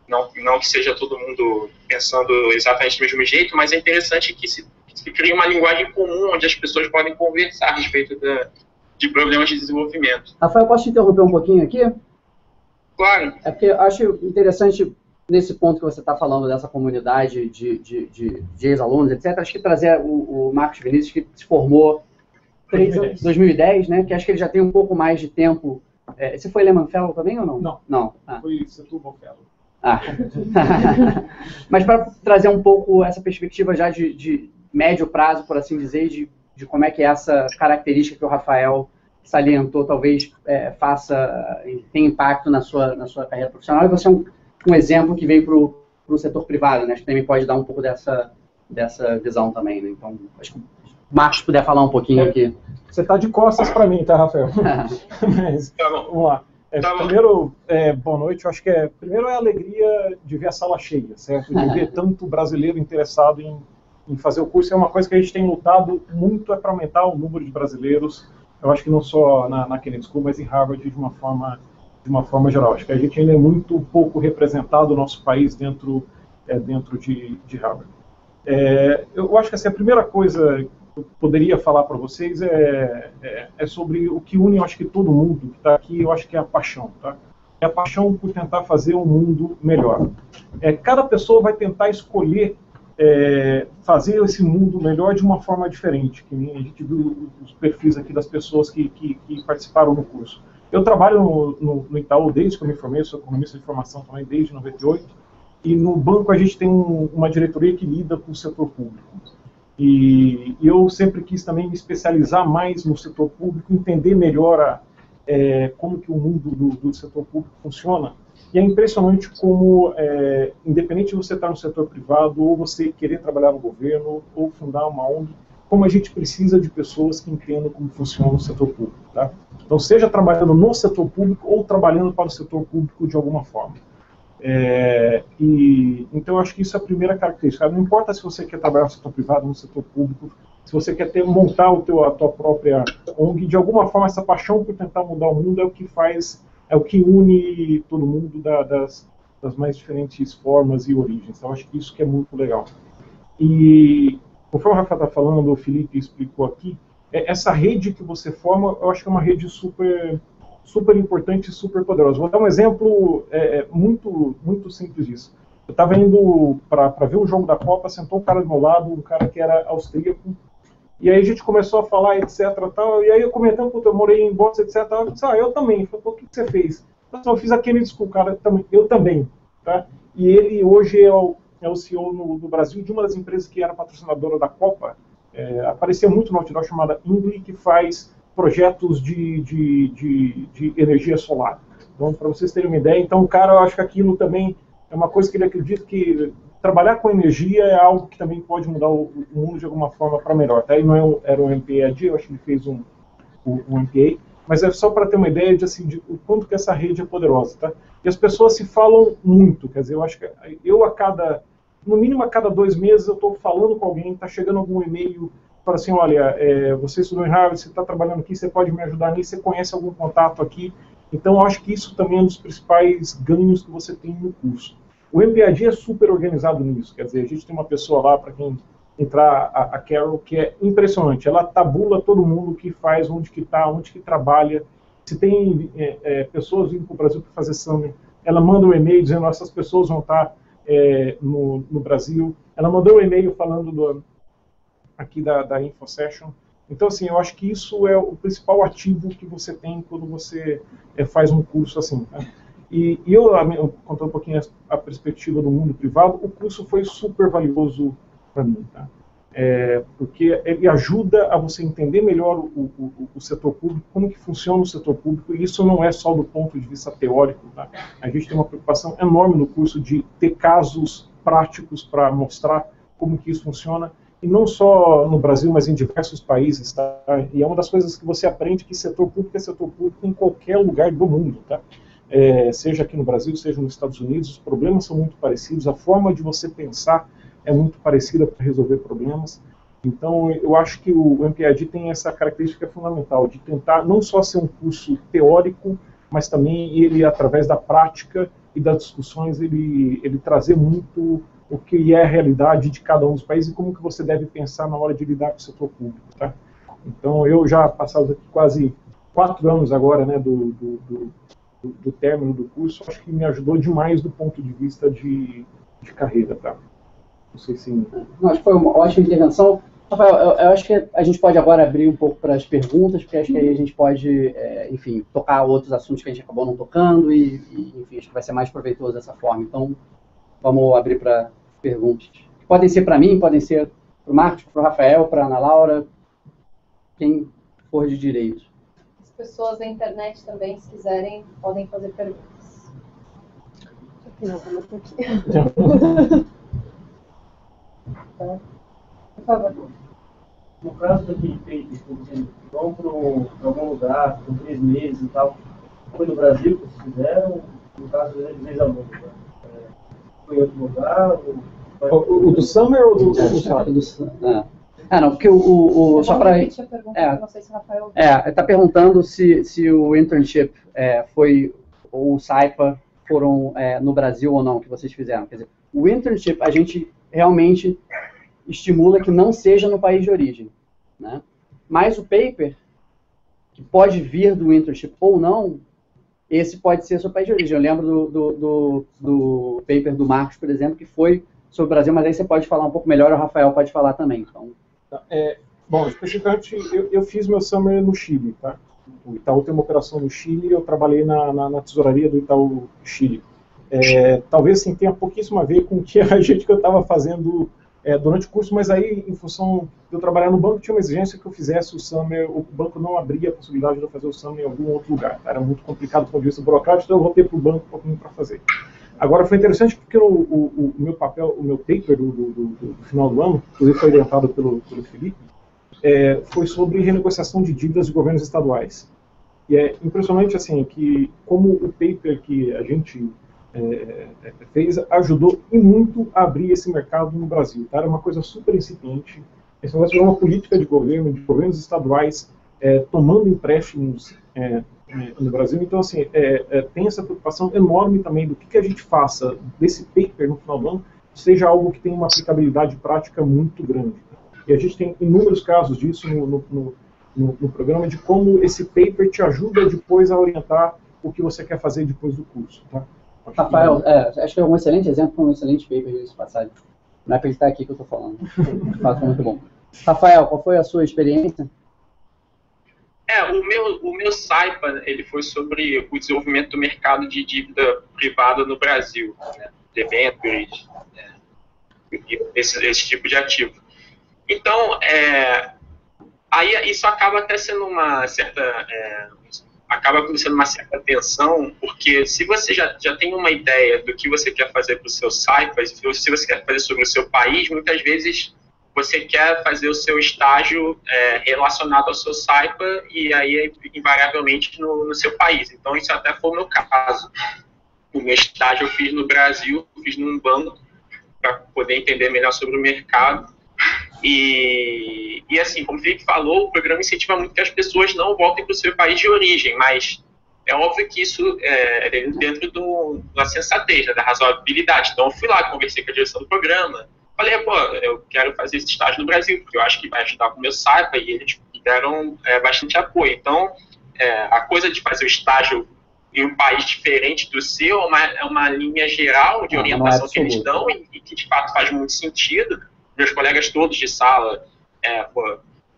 não que seja todo mundo pensando exatamente do mesmo jeito, mas é interessante que se crie uma linguagem comum onde as pessoas podem conversar a respeito de problemas de desenvolvimento. Rafael, posso te interromper um pouquinho aqui? Claro. É porque eu acho interessante, nesse ponto que você está falando, dessa comunidade de ex-alunos, etc., acho que trazer o Marcos Vinícius, que se formou em 2010, né, que acho que ele já tem um pouco mais de tempo. Você foi Lehman Fellow também ou não? Não. Fui Setúbal Fellow. Mas para trazer um pouco essa perspectiva já de médio prazo, por assim dizer, de como é que essa característica que o Rafael salientou talvez tenha impacto na sua carreira profissional, e você é um exemplo que veio para o setor privado, né? Acho que também pode dar um pouco dessa visão também, né? Então, acho que o Marcos puder falar um pouquinho aqui. Você está de costas para mim, tá, Rafael? Mas, vamos lá. Primeiro, boa noite. Eu acho que primeiro é a alegria de ver a sala cheia, certo? De ver tanto brasileiro interessado em fazer o curso. É uma coisa que a gente tem lutado muito para aumentar o número de brasileiros. Eu acho que não só na Kennedy School, mas em Harvard de uma forma geral. Acho que a gente ainda é muito pouco representado o nosso país dentro de Harvard. Eu acho que assim, a primeira coisa que eu poderia falar para vocês é sobre o que une, eu acho que todo mundo que está aqui, eu acho que é a paixão, tá? É a paixão por tentar fazer um mundo melhor. Cada pessoa vai tentar escolher fazer esse mundo melhor de uma forma diferente, que nem a gente viu os perfis aqui das pessoas que participaram no curso. Eu trabalho no Itaú desde que eu me formei, sou economista de formação também desde 98, e no banco a gente tem uma diretoria que lida com o setor público. E eu sempre quis também me especializar mais no setor público, entender melhor como que o mundo do setor público funciona. E é impressionante como, independente de você estar no setor privado, ou você querer trabalhar no governo, ou fundar uma ONG, como a gente precisa de pessoas que entendam como funciona o setor público. Tá? Então, seja trabalhando no setor público, ou trabalhando para o setor público de alguma forma. Então, eu acho que isso é a primeira característica. Não importa se você quer trabalhar no setor privado ou no setor público, se você quer montar a tua própria ONG, de alguma forma, essa paixão por tentar mudar o mundo é o que faz é o que une todo mundo das mais diferentes formas e origens. Então, acho que isso que é muito legal. E, conforme o Rafa está falando, o Felipe explicou aqui, essa rede que você forma, eu acho que é uma rede super importante e super poderosa. Vou dar um exemplo muito simples disso. Eu estava indo para ver um jogo da Copa, sentou um cara do meu lado, um cara que era austríaco, e aí a gente começou a falar, etc. Tal, e aí eu comentando, eu morei em Boston, etc. Eu disse, eu também. Ele falou, o que você fez? Eu fiz aquele disco, cara, eu também. Tá? E ele hoje é o CEO no Brasil de uma das empresas que era patrocinadora da Copa. Aparecia muito no outdoor, chamada Ingli, que faz projetos de energia solar. Então, para vocês terem uma ideia, então o cara, eu acho que aquilo também é uma coisa que ele acredita que trabalhar com energia é algo que também pode mudar o mundo de alguma forma para melhor. Tá? Ele não era um MPA, eu acho que ele fez um MPA, mas é só para ter uma ideia de o quanto que essa rede é poderosa. Tá? E as pessoas se falam muito, quer dizer, eu acho que no mínimo a cada 2 meses eu estou falando com alguém, está chegando algum e-mail, fala assim, olha, você estudou em Harvard, você está trabalhando aqui, você pode me ajudar nisso, você conhece algum contato aqui. Então, eu acho que isso também é um dos principais ganhos que você tem no curso. O MPAD é super organizado nisso, quer dizer, a gente tem uma pessoa lá, para quem entrar, a Carol, que é impressionante. Ela tabula todo mundo que faz, onde que está, onde que trabalha. Se tem pessoas vindo para o Brasil para fazer summer, ela manda um e-mail dizendo essas pessoas vão estar no Brasil. Ela mandou um e-mail falando aqui da InfoSession. Então, assim, eu acho que isso é o principal ativo que você tem quando você faz um curso assim. Tá? E eu, contando um pouquinho a perspectiva do mundo privado, o curso foi super valioso para mim. Tá? Porque ele ajuda a você entender melhor o setor público, como que funciona o setor público, e isso não é só do ponto de vista teórico. Tá? A gente tem uma preocupação enorme no curso de ter casos práticos para mostrar como que isso funciona, e não só no Brasil, mas em diversos países. Tá? E é uma das coisas que você aprende que setor público é setor público em qualquer lugar do mundo. Tá? Seja aqui no Brasil, seja nos Estados Unidos, os problemas são muito parecidos, a forma de você pensar é muito parecida para resolver problemas. Então, eu acho que o MPAD tem essa característica fundamental, de tentar não só ser um curso teórico, mas também ele, através da prática e das discussões, ele trazer muito o que é a realidade de cada um dos países e como que você deve pensar na hora de lidar com o setor público. Tá? Então, eu já passado aqui quase 4 anos agora, né, do término do curso, acho que me ajudou demais do ponto de vista de carreira. Tá? Não sei se... Não, acho que foi uma ótima intervenção. Rafael, eu acho que a gente pode agora abrir um pouco para as perguntas, porque acho que aí a gente pode, enfim, tocar outros assuntos que a gente acabou não tocando e, enfim, acho que vai ser mais proveitoso dessa forma. Então, vamos abrir para perguntas. Podem ser para mim, podem ser para o Marcos, para o Rafael, para a Ana Laura, quem for de direito. As pessoas da internet também, se quiserem, podem fazer perguntas. Não, vamos aqui. Tá. Por favor. No caso daquele paper, por exemplo, vão para algum lugar, por 3 meses e tal, foi no Brasil que vocês fizeram? No caso dos ex-alunos, foi em outro lugar? O do Summer ou do não, porque só para... Não sei se o Rafael... está perguntando se o internship ou o SAIPA foram no Brasil ou não, que vocês fizeram. Quer dizer, o internship, a gente realmente estimula que não seja no país de origem. Né? Mas o paper, que pode vir do internship ou não, esse pode ser seu país de origem. Eu lembro do paper do Marcos, por exemplo, que foi sobre o Brasil, mas aí você pode falar um pouco melhor, o Rafael pode falar também. Então. Bom, especificamente, eu fiz meu summer no Chile. Tá? O Itaú tem uma operação no Chile, eu trabalhei na tesouraria do Itaú Chile. Talvez assim, tenha pouquíssimo a ver com o que a gente que eu estava fazendo durante o curso, mas aí, em função de eu trabalhar no banco, tinha uma exigência que eu fizesse o summer, o banco não abria a possibilidade de eu fazer o summer em algum outro lugar. Tá? Era muito complicado do ponto de vista burocrático, então eu voltei para o banco um pouquinho para fazer. Agora, foi interessante porque o meu papel, o meu paper do final do ano, inclusive foi orientado pelo Felipe, foi sobre renegociação de dívidas de governos estaduais. E é impressionante, assim, que como o paper que a gente fez ajudou e muito a abrir esse mercado no Brasil. Tá? Era uma coisa super incipiente. Esse negócio era uma política de governos estaduais tomando empréstimos no Brasil. Então, assim, tem essa preocupação enorme também do que a gente faça desse paper no final do ano, seja algo que tenha uma aplicabilidade prática muito grande. E a gente tem inúmeros casos disso no programa, de como esse paper te ajuda depois a orientar o que você quer fazer depois do curso. Tá? Rafael, acho que é um excelente exemplo, um excelente paper desse passagem. Não é para ele estar aqui que eu estou falando. De fato, foi muito bom. Rafael, qual foi a sua experiência? O meu SAIPA, ele foi sobre o desenvolvimento do mercado de dívida privada no Brasil, né? Debêntures, esse tipo de ativo. Então, aí isso acaba até sendo uma certa tensão, porque se você já tem uma ideia do que você quer fazer para o seu SAIPA, se você quer fazer sobre o seu país, muitas vezes você quer fazer o seu estágio relacionado ao seu SAIPA e aí, invariavelmente, no seu país. Então, isso até foi o meu caso. O meu estágio eu fiz no Brasil, fiz num banco, para poder entender melhor sobre o mercado. E assim, como o Felipe falou, o programa incentiva muito que as pessoas não voltem para o seu país de origem, mas é óbvio que isso é dentro da sensatez, da razoabilidade. Então, eu fui lá, conversei com a direção do programa, falei, pô, eu quero fazer esse estágio no Brasil, porque eu acho que vai ajudar com o meu SAIPA, e eles deram bastante apoio. Então, a coisa de fazer o estágio em um país diferente do seu é uma linha geral de orientação que eles dão e que, de fato, faz muito sentido. Meus colegas todos de sala,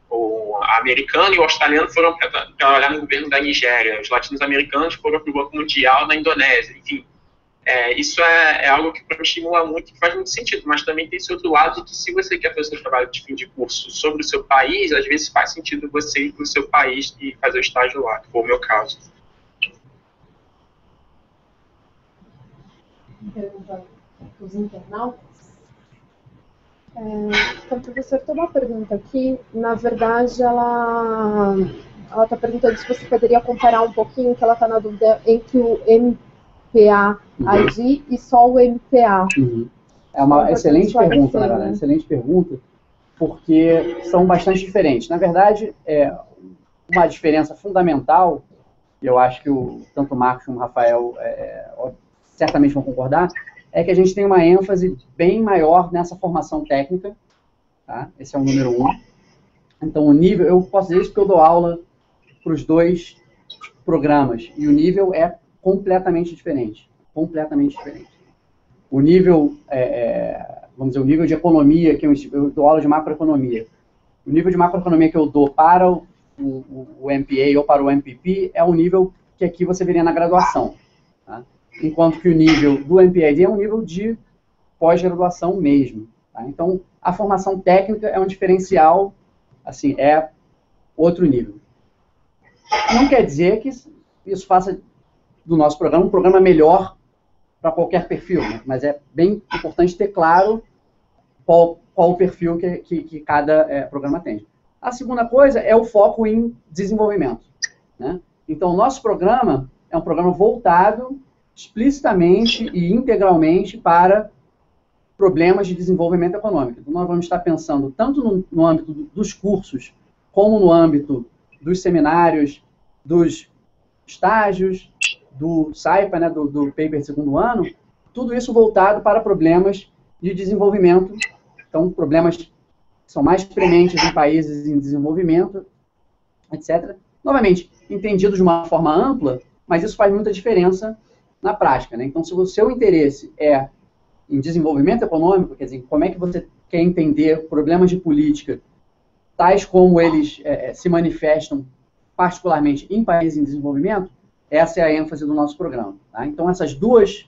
o americano e o australiano foram para trabalhar no governo da Nigéria, os latinos-americanos foram para o Banco Mundial na Indonésia, enfim. Isso é algo que me estimula muito e que faz muito sentido, mas também tem esse outro lado de que se você quer fazer o seu trabalho de fim de curso sobre o seu país, às vezes faz sentido você ir para o seu país e fazer o estágio lá, que foi o meu caso. Pergunta os internautas. Então, professor, tem uma pergunta aqui. Na verdade, ela está perguntando se você poderia comparar um pouquinho, que ela está na dúvida entre o MPA-ID e só o MPA. É uma excelente pergunta, né, galera? Excelente pergunta, porque são bastante diferentes. Na verdade, uma diferença fundamental, e eu acho que tanto o Marcos como o Rafael certamente vão concordar, é que a gente tem uma ênfase bem maior nessa formação técnica, tá? Esse é o número 1. Então, o nível, eu posso dizer isso porque eu dou aula para os dois programas, e o nível é completamente diferente. Completamente diferente. O nível, vamos dizer, o nível de economia, que eu dou aula de macroeconomia. O nível de macroeconomia que eu dou para o MPA ou para o MPP é o nível que aqui você veria na graduação, tá? Enquanto que o nível do MPAD é um nível de pós-graduação mesmo. Tá? Então, a formação técnica é um diferencial, assim, é outro nível. Não quer dizer que isso faça do nosso programa um programa melhor para qualquer perfil, né? Mas é bem importante ter claro qual o perfil que cada programa tem. A segunda coisa é o foco em desenvolvimento, né? Então, o nosso programa é um programa voltado explicitamente e integralmente para problemas de desenvolvimento econômico. Então, nós vamos estar pensando tanto no âmbito dos cursos, como no âmbito dos seminários, dos estágios, do SAIPA, né, do paper de segundo ano, tudo isso voltado para problemas de desenvolvimento. Então, problemas que são mais prementes em países em desenvolvimento, etc. Novamente, entendidos de uma forma ampla, mas isso faz muita diferença na prática, né? Então, se o seu interesse é em desenvolvimento econômico, quer dizer, como é que você quer entender problemas de política, tais como eles se manifestam particularmente em países em desenvolvimento, essa é a ênfase do nosso programa. Tá? Então, esses dois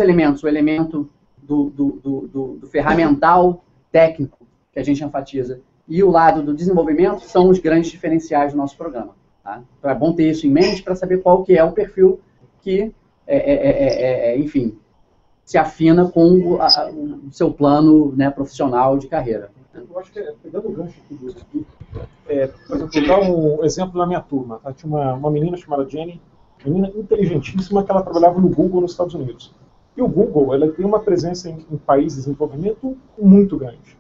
elementos, o elemento do ferramental técnico, que a gente enfatiza, e o lado do desenvolvimento, são os grandes diferenciais do nosso programa. Tá? Então, é bom ter isso em mente para saber qual que é o perfil que, enfim, se afina com o seu plano, né, profissional de carreira. Eu acho que, pegando o gancho aqui do por exemplo, vou dar um exemplo na minha turma. Tá? Tinha uma menina chamada Jenny, menina inteligentíssima, que ela trabalhava no Google nos Estados Unidos. E o Google, ela tem uma presença em países em desenvolvimento muito grande.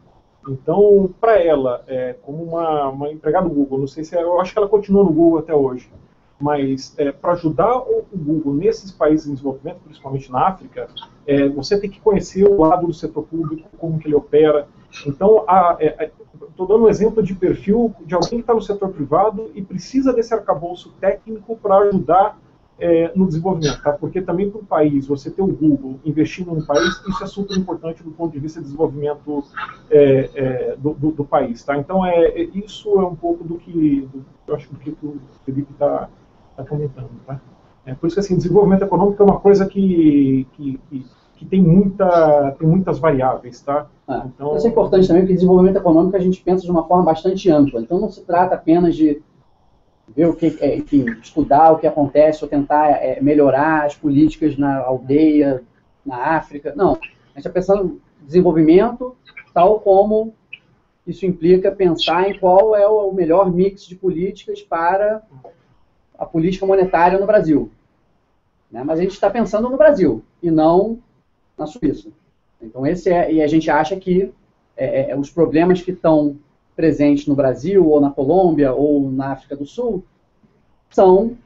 Então, para ela, como uma empregada do Google, não sei se eu acho que ela continua no Google até hoje. Mas para ajudar o Google nesses países em desenvolvimento, principalmente na África, você tem que conhecer o lado do setor público, como que ele opera. Então, estou dando um exemplo de perfil de alguém que está no setor privado e precisa desse arcabouço técnico para ajudar no desenvolvimento, tá? Porque também para o país, você ter o Google investindo no país, isso é super importante do ponto de vista de desenvolvimento do país, tá? Então, isso é um pouco do que eu acho que o Felipe está comentando, tá? Por isso que assim, desenvolvimento econômico é uma coisa que tem muitas variáveis, tá? Então, isso é importante também, porque desenvolvimento econômico a gente pensa de uma forma bastante ampla. Então não se trata apenas de ver o que, enfim, estudar o que acontece ou tentar melhorar as políticas na aldeia, na África. Não, a gente está pensando em desenvolvimento, tal como isso implica pensar em qual é o melhor mix de políticas para a política monetária no Brasil. Né? Mas a gente está pensando no Brasil e não na Suíça. Então e a gente acha que os problemas que estão presentes no Brasil, ou na Colômbia, ou na África do Sul, são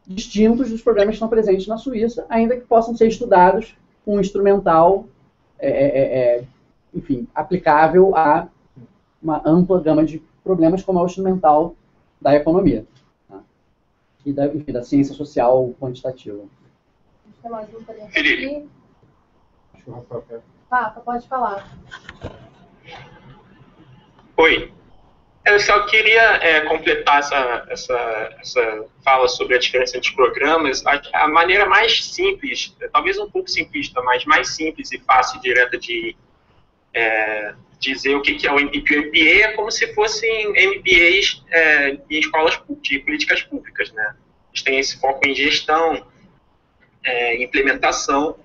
distintos dos problemas que estão presentes na Suíça, ainda que possam ser estudados com um instrumental, enfim, aplicável a uma ampla gama de problemas, como é o instrumental da economia, tá? E da ciência social quantitativa. Tem mais uma pergunta aqui. Acho que o Rafael quer. Rafa, pode falar. Oi. Eu só queria completar essa fala sobre a diferença entre programas. A maneira mais simples, talvez um pouco simplista, mas mais simples e fácil e direta de dizer o que é o MPA. O MPA é como se fossem MBAs em escolas de políticas públicas, né? Eles têm esse foco em gestão, implementação.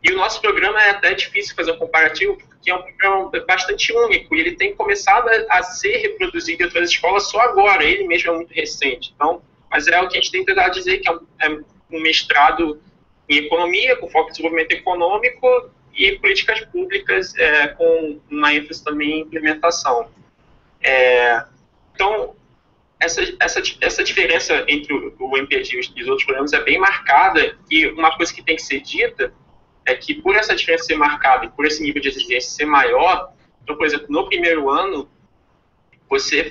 E o nosso programa é até difícil fazer um comparativo, porque é um programa bastante único, e ele tem começado a ser reproduzido em outras escolas só agora, ele mesmo é muito recente. Então, mas é o que a gente tem tentado dizer, que é um mestrado em economia, com foco em desenvolvimento econômico, e políticas públicas, com uma ênfase também em implementação. Então, essa diferença entre o MPED e os outros programas é bem marcada, e uma coisa que tem que ser dita é que, por essa diferença ser marcada e por esse nível de exigência ser maior, então, por exemplo, no primeiro ano, você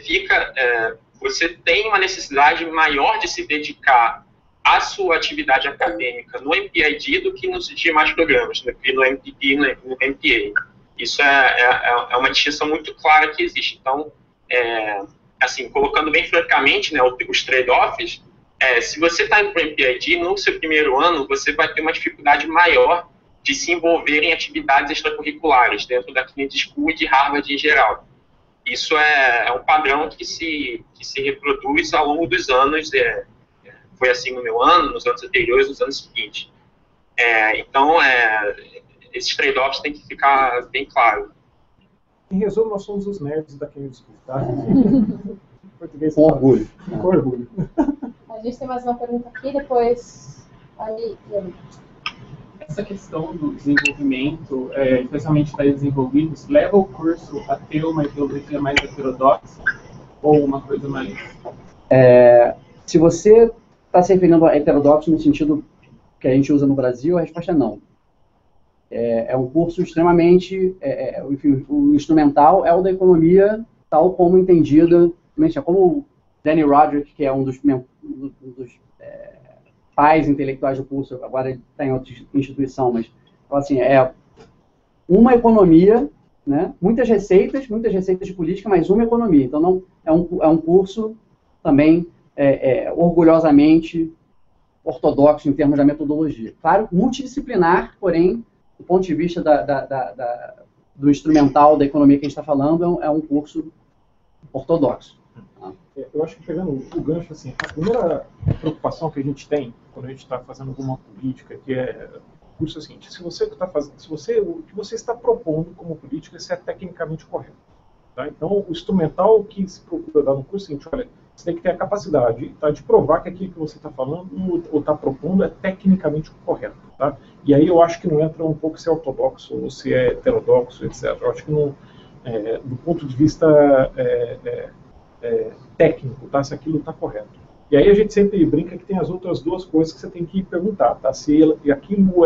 tem uma necessidade maior de se dedicar à sua atividade acadêmica no MPID do que nos demais programas, no MPP e no MPA. Isso é uma distinção muito clara que existe. Então, assim, colocando bem francamente, né, os trade-offs, se você está indo para o MPID, no seu primeiro ano, você vai ter uma dificuldade maior de se envolver em atividades extracurriculares dentro da Kennedy School e de Harvard em geral. Isso é um padrão que se reproduz ao longo dos anos, foi assim no meu ano, nos anos anteriores, nos anos seguintes. Então, esses trade-offs têm que ficar bem claros. Em resumo, nós somos os nerds da Kennedy School, tá? Português, com orgulho. Com orgulho. A gente tem mais uma pergunta aqui, depois... Aí, essa questão do desenvolvimento, especialmente para desenvolvidos, leva o curso a ter uma ideologia mais heterodoxa ou uma coisa mais... Se você está se referindo a heterodoxo no sentido que a gente usa no Brasil, a resposta é não. É um curso extremamente... enfim, o instrumental é o da economia tal como entendida, como o Danny Roderick, que é um dos pais intelectuais do curso, agora ele está em outra instituição, mas assim, uma economia, né, muitas receitas de política, mas uma economia. Então não é um curso também orgulhosamente ortodoxo em termos da metodologia. Claro, multidisciplinar, porém, do ponto de vista do instrumental da economia que a gente está falando, é um curso ortodoxo. Eu acho que, pegando o gancho, assim, a primeira preocupação que a gente tem quando a gente está fazendo alguma política, que é o curso é o seguinte: o que você está propondo como política, se é tecnicamente correto. Tá? Então, o instrumental que se procura dar no curso é o seguinte: olha, você tem que ter a capacidade, tá, de provar que aquilo que você está falando ou está propondo é tecnicamente correto. Tá? E aí eu acho que não entra um pouco se é ortodoxo ou se é heterodoxo, etc. Eu acho que não, do ponto de vista técnico, tá, se aquilo está correto. E aí a gente sempre brinca que tem as outras duas coisas que você tem que perguntar, tá? Se aquilo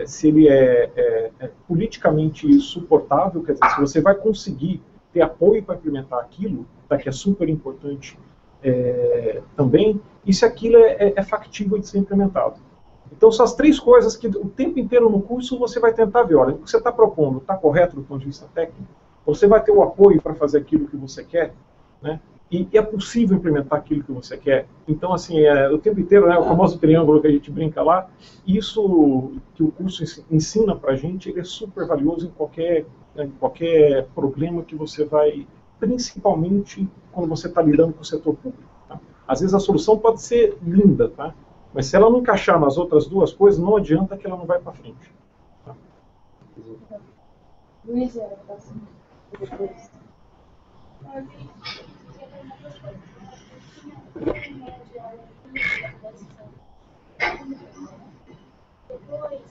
se ele é politicamente suportável, quer dizer, se você vai conseguir ter apoio para implementar aquilo, tá? Que é super importante também, e se aquilo é factível de ser implementado. Então são as três coisas que o tempo inteiro no curso você vai tentar ver, olha, o que você está propondo está correto do ponto de vista técnico? Você vai ter o apoio para fazer aquilo que você quer, né? E é possível implementar aquilo que você quer. Então, assim, o tempo inteiro, né, o famoso triângulo que a gente brinca lá, isso que o curso ensina para a gente, ele é super valioso em qualquer problema que você vai, principalmente quando você está lidando com o setor público. Tá? Às vezes a solução pode ser linda, tá? Mas se ela não encaixar nas outras duas coisas, não adianta que ela não vai para frente. Tá? Luiz, depois,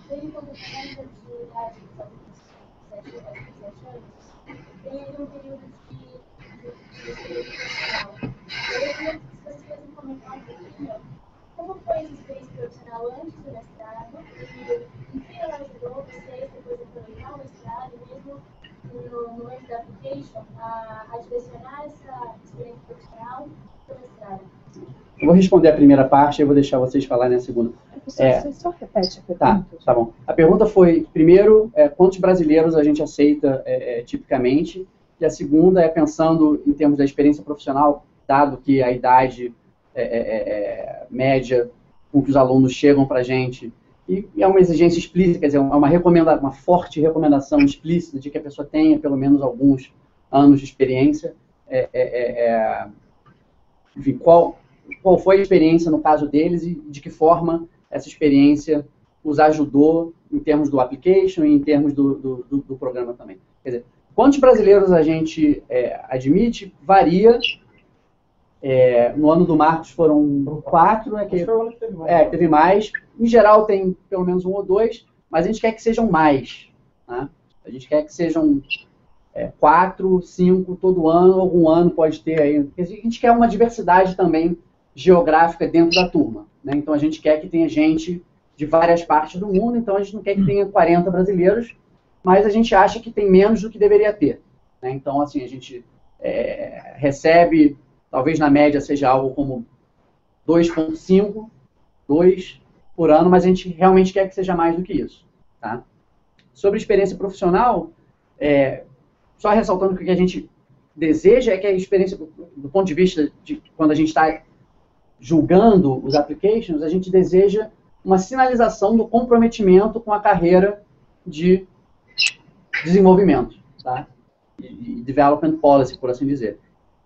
teve como conta de idade dos 7 anos, teve um período de experiência profissional. Eu queria que vocês fossem comentar um pouquinho como foi essa experiência profissional antes do mestrado e em que ela ajudou vocês, depois de aproveitar o mestrado, mesmo no momento da application, a direcionar essa experiência profissional para o mestrado. Eu vou responder a primeira parte e eu vou deixar vocês falarem a segunda. Você só repete a pergunta. Tá bom. A pergunta foi, primeiro, quantos brasileiros a gente aceita tipicamente? E a segunda é pensando em termos da experiência profissional, dado que a idade média com que os alunos chegam para a gente, e é uma exigência explícita, quer dizer, uma forte recomendação explícita de que a pessoa tenha pelo menos alguns anos de experiência. Enfim, qual foi a experiência no caso deles e de que forma essa experiência os ajudou em termos do application e em termos do programa também. Quer dizer, quantos brasileiros a gente admite varia. No ano do Marcos foram 4, teve mais. Em geral tem pelo menos 1 ou 2, mas a gente quer que sejam mais. Né? A gente quer que sejam 4, 5 todo ano, algum ano pode ter aí. A gente quer uma diversidade também geográfica dentro da turma. Né? Então a gente quer que tenha gente de várias partes do mundo, então a gente não quer que tenha 40 brasileiros, mas a gente acha que tem menos do que deveria ter. Né? Então, assim, a gente recebe, talvez na média seja algo como 2,5, 2 por ano, mas a gente realmente quer que seja mais do que isso. Tá? Sobre experiência profissional, só ressaltando que o que a gente deseja é que a experiência, do ponto de vista de quando a gente está julgando os applications, a gente deseja uma sinalização do comprometimento com a carreira de desenvolvimento, tá? E development policy, por assim dizer.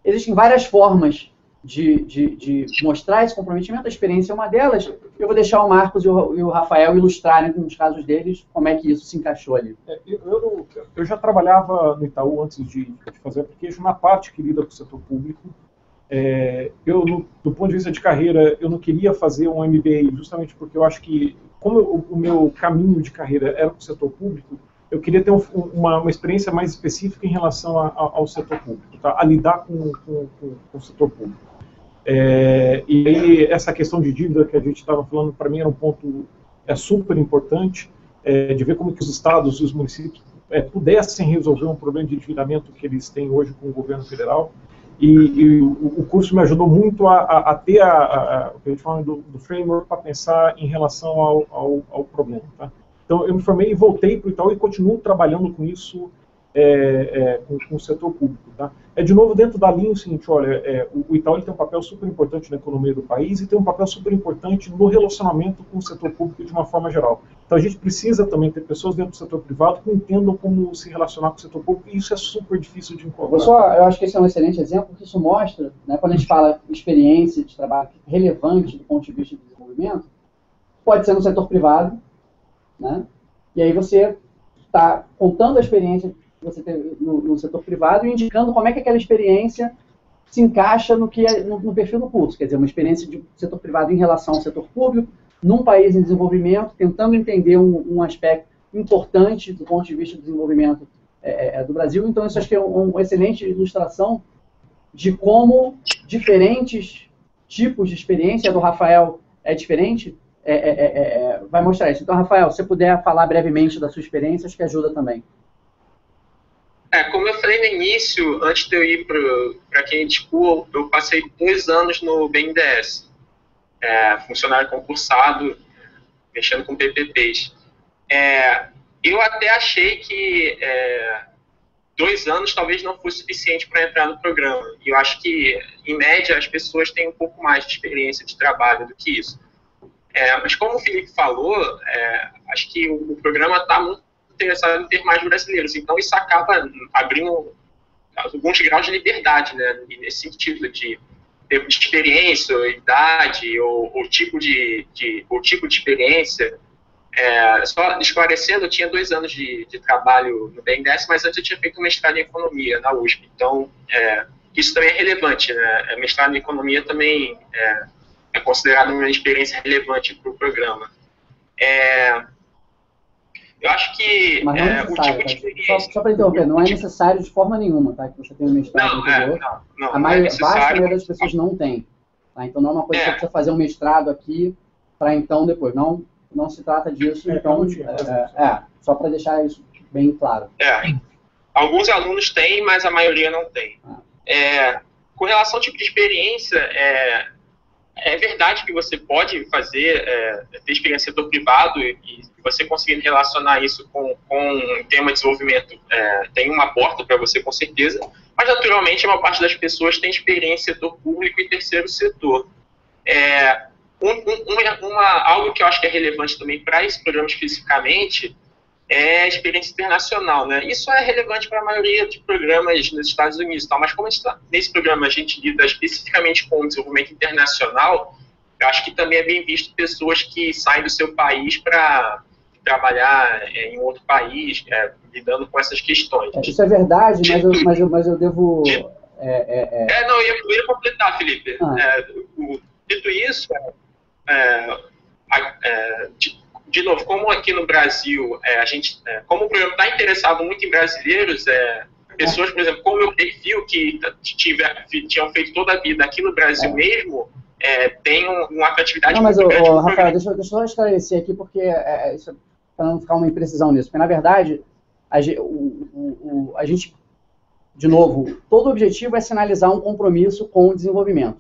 Existem várias formas de mostrar esse comprometimento, a experiência é uma delas. Eu vou deixar o Marcos e o Rafael ilustrarem com os casos deles como é que isso se encaixou ali. Eu já trabalhava no Itaú antes de fazer application na parte que lida com o setor público. Do ponto de vista de carreira, eu não queria fazer um MBA justamente porque eu acho que, como o meu caminho de carreira era para o setor público, eu queria ter uma experiência mais específica em relação ao setor público, tá? A lidar com o setor público. E aí, essa questão de dívida que a gente estava falando, para mim era um ponto super importante, de ver como que os estados e os municípios pudessem resolver um problema de endividamento que eles têm hoje com o governo federal. E o curso me ajudou muito a ter o que a gente fala do framework para pensar em relação ao problema. Tá? Então, eu me formei e voltei para o Itaú e continuo trabalhando com isso com o setor público. Tá? De novo, dentro da linha, o seguinte, olha, o Itaú tem um papel super importante na economia do país e tem um papel super importante no relacionamento com o setor público de uma forma geral. Então, a gente precisa também ter pessoas dentro do setor privado que entendam como se relacionar com o setor público, e isso é super difícil de encontrar. Eu acho que esse é um excelente exemplo, porque isso mostra, né, quando a gente fala experiência de trabalho relevante do ponto de vista do desenvolvimento, pode ser no setor privado, né, e aí você está contando a experiência que você teve no setor privado e indicando como é que aquela experiência se encaixa no perfil do curso, quer dizer, uma experiência de setor privado em relação ao setor público, num país em desenvolvimento, tentando entender um aspecto importante do ponto de vista do desenvolvimento do Brasil. Então, isso acho que é uma excelente ilustração de como diferentes tipos de experiência, a do Rafael é diferente, vai mostrar isso. Então, Rafael, se você puder falar brevemente da sua experiência, acho que ajuda também. Como eu falei no início, antes de eu ir para Kennedy School, eu passei 2 anos no BNDES, funcionário concursado, mexendo com PPPs. Eu até achei que 2 anos talvez não fosse suficiente para entrar no programa. E eu acho que, em média, as pessoas têm um pouco mais de experiência de trabalho do que isso. Mas como o Felipe falou, acho que o programa está muito interessado em ter mais brasileiros. Então, isso acaba abrindo alguns graus de liberdade, né? Nesse sentido de tempo de experiência, ou idade, ou tipo de experiência. Só esclarecendo, eu tinha 2 anos de trabalho no BNDES, mas antes eu tinha feito um mestrado em economia na USP. Então, isso também é relevante, né? Mestrado em economia também é considerado uma experiência relevante para o programa. Eu acho que mas não é o tipo de experiência... Só para interromper, não é necessário de forma nenhuma, tá? Que você tenha um mestrado anterior. A maioria das pessoas não tem. Tá? Então, não é uma coisa que você precisa fazer um mestrado aqui para então depois. Não se trata disso, então, só para deixar isso bem claro. Alguns alunos têm, mas a maioria não tem. Com relação ao tipo de experiência, é verdade que você pode fazer, ter experiência do privado e você conseguindo relacionar isso com um tema de desenvolvimento, tem uma porta para você, com certeza, mas, naturalmente, uma parte das pessoas tem experiência em setor público e terceiro setor. Algo que eu acho que é relevante também para esse programa especificamente é a experiência internacional, né? Isso é relevante para a maioria de programas nos Estados Unidos, mas como nesse programa a gente lida especificamente com o desenvolvimento internacional, eu acho que também é bem visto pessoas que saem do seu país para trabalhar em outro país, lidando com essas questões. Isso é verdade, mas eu devo... Não, eu ia completar, Felipe. Dito isso, de novo, como aqui no Brasil, como o programa está interessado muito em brasileiros, pessoas, por exemplo, como meu perfil, que tinham feito toda a vida aqui no Brasil mesmo, tem uma atratividade muito grande. Não, mas, Rafael, deixa eu só esclarecer aqui, porque para não ficar uma imprecisão nisso, porque, na verdade, a gente, de novo, todo o objetivo é sinalizar um compromisso com o desenvolvimento.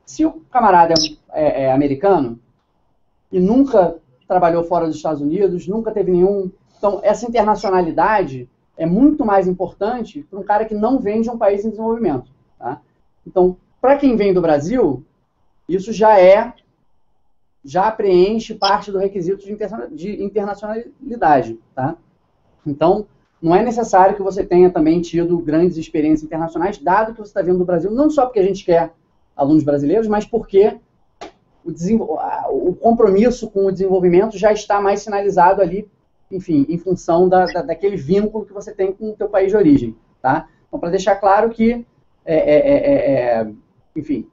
Se o camarada é americano e nunca trabalhou fora dos Estados Unidos, nunca teve nenhum... Então, essa internacionalidade é muito mais importante para um cara que não vem de um país em desenvolvimento. Tá? Então, para quem vem do Brasil, isso já preenche parte do requisito de internacionalidade. Tá? Então, não é necessário que você tenha também tido grandes experiências internacionais, dado que você está vindo do Brasil, não só porque a gente quer alunos brasileiros, mas porque o compromisso com o desenvolvimento já está mais sinalizado ali, enfim, em função daquele vínculo que você tem com o teu país de origem, tá? Então, para deixar claro que, enfim,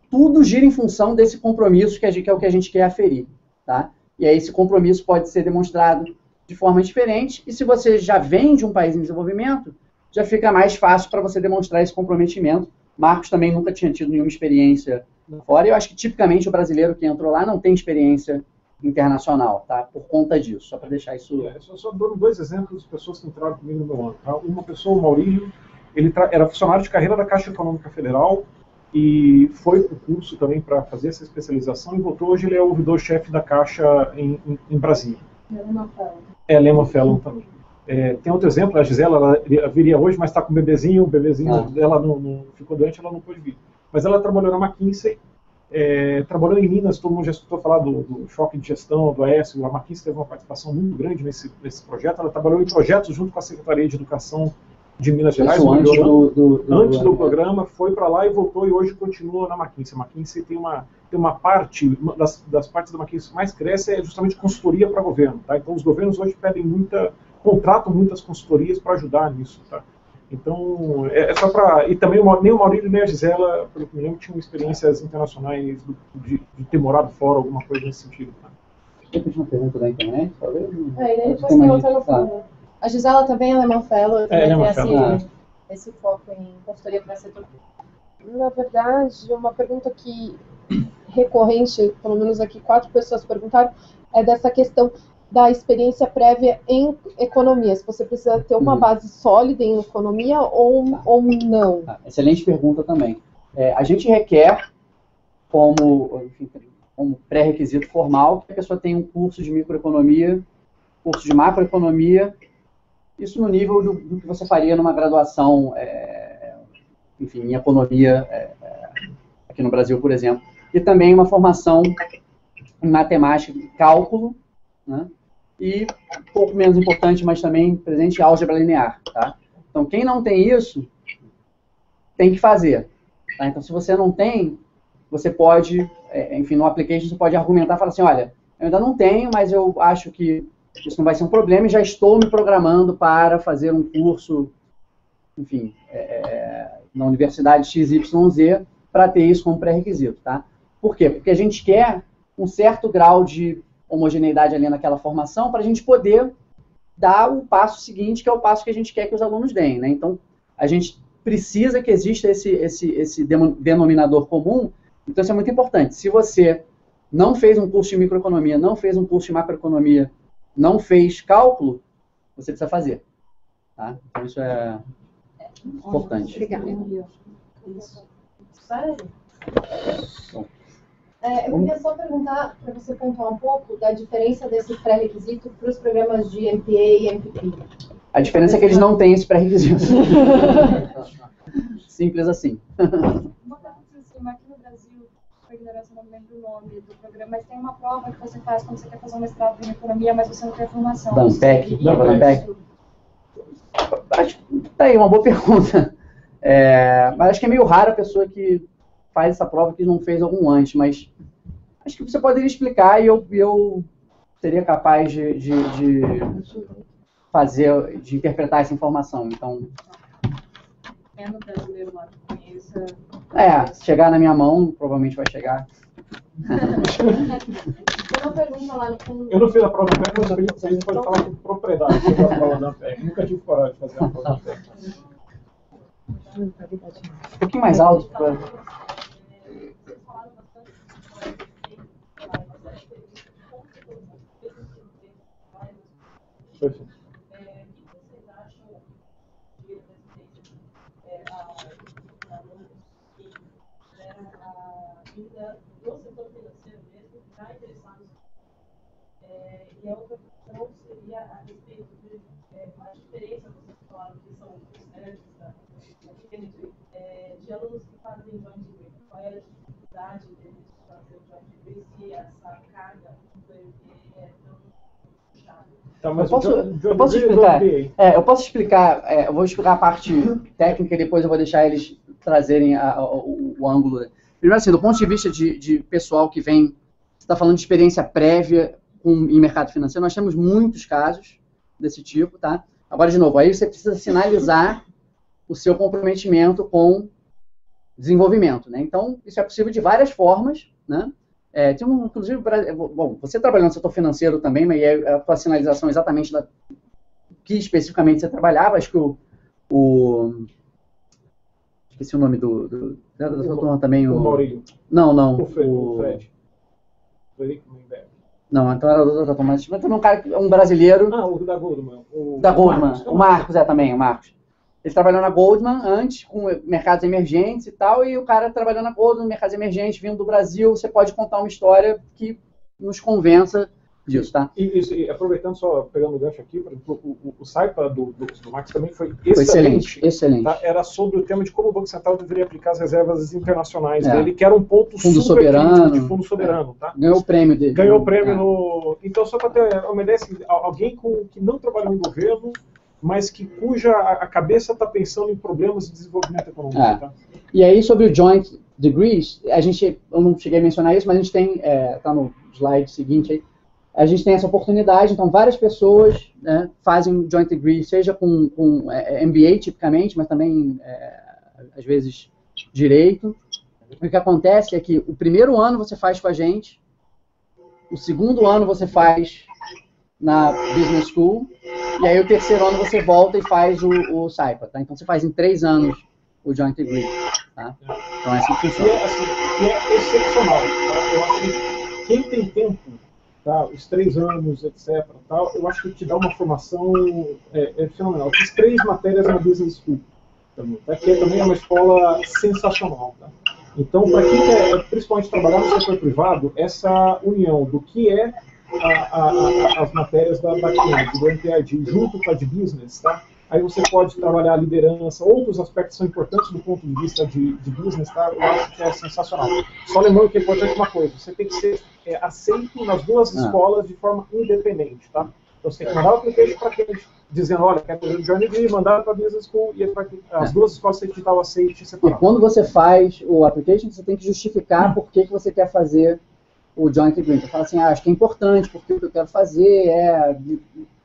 tudo gira em função desse compromisso que é o que a gente quer aferir, tá? E aí esse compromisso pode ser demonstrado de forma diferente, e se você já vem de um país em desenvolvimento, já fica mais fácil para você demonstrar esse comprometimento. Marcos também nunca tinha tido nenhuma experiência fora, e eu acho que tipicamente o brasileiro que entrou lá não tem experiência internacional, tá? Por conta disso, só para deixar isso... Só dando 2 exemplos de pessoas que entraram comigo no meu ano. Tá? Uma pessoa, o Maurílio, ele era funcionário de carreira da Caixa Econômica Federal e foi para o curso também para fazer essa especialização e voltou. Hoje ele é ouvidor-chefe da Caixa em Brasília. Lehman Fellow também. Tem outro exemplo, a Gisela, ela viria hoje, mas está com o bebezinho dela não ficou doente, ela não pôde vir. Mas ela trabalhou na McKinsey, trabalhou em Minas, todo mundo já escutou falar do choque de gestão, do Aécio, a McKinsey teve uma participação muito grande nesse projeto, ela trabalhou em projetos junto com a Secretaria de Educação de Minas Gerais, antes do programa, foi para lá e voltou, e hoje continua na McKinsey. A McKinsey tem uma parte, das partes da McKinsey que mais cresce é justamente consultoria para governo, tá? Então os governos hoje contratam muitas consultorias para ajudar nisso, tá? Então, só para... E também nem o Maurílio nem a Gisela, pelo que me lembro, tinham experiências internacionais de ter morado fora, alguma coisa nesse sentido, tá? Tem uma pergunta da internet, talvez? E depois tem outra no fundo. A Gisela também é Lehman Fellow, também tem esse foco em consultoria para setor público. Na verdade, uma pergunta que recorrente, pelo menos aqui 4 pessoas perguntaram, é dessa questão da experiência prévia em economia. Se você precisa ter uma base sólida em economia ou não. Excelente pergunta também. A gente requer como pré-requisito formal que a pessoa tenha um curso de microeconomia, curso de macroeconomia, isso no nível do que você faria numa graduação, enfim, em economia, aqui no Brasil, por exemplo. E também uma formação em matemática e cálculo, né? E, um pouco menos importante, mas também presente em álgebra linear, tá? Então, quem não tem isso, tem que fazer, tá? Então, se você não tem, você pode, enfim, no application, você pode argumentar e falar assim, olha, eu ainda não tenho, mas eu acho que isso não vai ser um problema e já estou me programando para fazer um curso, enfim, na Universidade XYZ, para ter isso como pré-requisito, tá? Por quê? Porque a gente quer um certo grau de homogeneidade ali naquela formação para a gente poder dar o passo seguinte, que é o passo que a gente quer que os alunos deem, né? Então, a gente precisa que exista esse denominador comum. Então, isso é muito importante. Se você não fez um curso de microeconomia, não fez um curso de macroeconomia, não fez cálculo, você precisa fazer, tá? Então, isso é importante. Obrigada. Sério? Eu queria só perguntar, para você pontuar um pouco, da diferença desse pré-requisito para os programas de MPA e MPP. A diferença é que eles não têm esse pré-requisito. Simples assim. Uma pergunta assim, aqui no Brasil, por ignorância, não me lembro o nome do programa, mas tem uma prova que você faz quando você quer fazer um mestrado em economia, mas você não tem formação. DANPEC. Tá aí, uma boa pergunta. Mas acho que é meio raro a pessoa que faz essa prova que não fez algum antes, mas acho que você poderia explicar e eu seria capaz de fazer, de interpretar essa informação. Então, no brasileiro lá que conheça. Se chegar na minha mão, provavelmente vai chegar. Tem uma pergunta lá no fundo. Eu não fiz a prova da PEC, mas a gente pode falar com propriedade sobre a prova da PEC. Nunca tive coragem de fazer a prova da PEC. Um pouquinho mais alto. Perfeito. No setor financeiro mesmo, já interessados. E a outra questão seria a respeito de a diferença, vocês falaram que são estudantes de alunos que fazem joint degree. Qual é a dificuldade deles de fazer o joint degree se essa carga do MBA é tão puxada? Tá, mas eu posso explicar. Eu posso explicar. Eu vou explicar a parte técnica e depois eu vou deixar eles trazerem o ângulo. Primeiro, assim, do ponto de vista de pessoal que vem, você está falando de experiência prévia em mercado financeiro, nós temos muitos casos desse tipo, tá? Agora, de novo, aí você precisa sinalizar o seu comprometimento com desenvolvimento, né? Então, isso é possível de várias formas, né? Inclusive, bom, você trabalhando no setor financeiro também, mas a tua sinalização exatamente da que especificamente você trabalhava, acho que esqueci o nome da sua turma também. O Maurílio. Não. O Fred. Não, então era outra turma. Mas também um brasileiro. O da Goldman. O Marcos também, o Marcos. Ele trabalhou na Goldman antes, com mercados emergentes e tal, e o cara trabalhando na Goldman, mercados emergentes, vindo do Brasil, você pode contar uma história que nos convença disso, tá? E aproveitando, só pegando o gancho aqui, por exemplo, o SAIPA do Max também foi excelente. Excelente. Tá? Era sobre o tema de como o Banco Central deveria aplicar as reservas internacionais dele, que era um ponto fundo super soberano, crítico de fundo soberano. Tá? Ganhou o prêmio dele. Ganhou o prêmio no... Então, só para ter uma ideia, assim, alguém que não trabalhou em governo, mas cuja a cabeça está pensando em problemas de desenvolvimento econômico. Tá? E aí, sobre o Joint Degrees, eu não cheguei a mencionar isso, mas a gente tem, está no slide seguinte aí, a gente tem essa oportunidade, então várias pessoas, né, fazem Joint Degree, seja com MBA tipicamente, mas também, às vezes, Direito. O que acontece é que o primeiro ano você faz com a gente, o segundo ano você faz na Business School, e aí o terceiro ano você volta e faz o SAIPA, tá? Então você faz em 3 anos o Joint Degree, tá? Então é assim que funciona. Que é excepcional. Tá? Eu acho que quem tem tempo, tá, os 3 anos, etc., tal, eu acho que te dá uma formação fenomenal. Eu fiz 3 matérias na Business School, também, tá? Que também é uma escola sensacional. Tá? Então, para quem quer principalmente trabalhar no setor privado, essa união do que é as matérias da Cambridge, do MPID, junto com a de Business, tá? Aí você pode trabalhar a liderança, outros aspectos são importantes do ponto de vista de business, tá? Eu acho que é sensacional. Só lembrando que é importante uma coisa, você tem que ser aceito nas 2 escolas de forma independente, tá? Então você tem que mandar o application para aqueles, dizendo, olha, quero fazer o Journey Degree, mandar para a Business School, e as 2 escolas você digitar o aceite separado. E quando você faz o application, você tem que justificar por que você quer fazer o Joint Degree. Você fala assim, acho que é importante, porque o que eu quero fazer é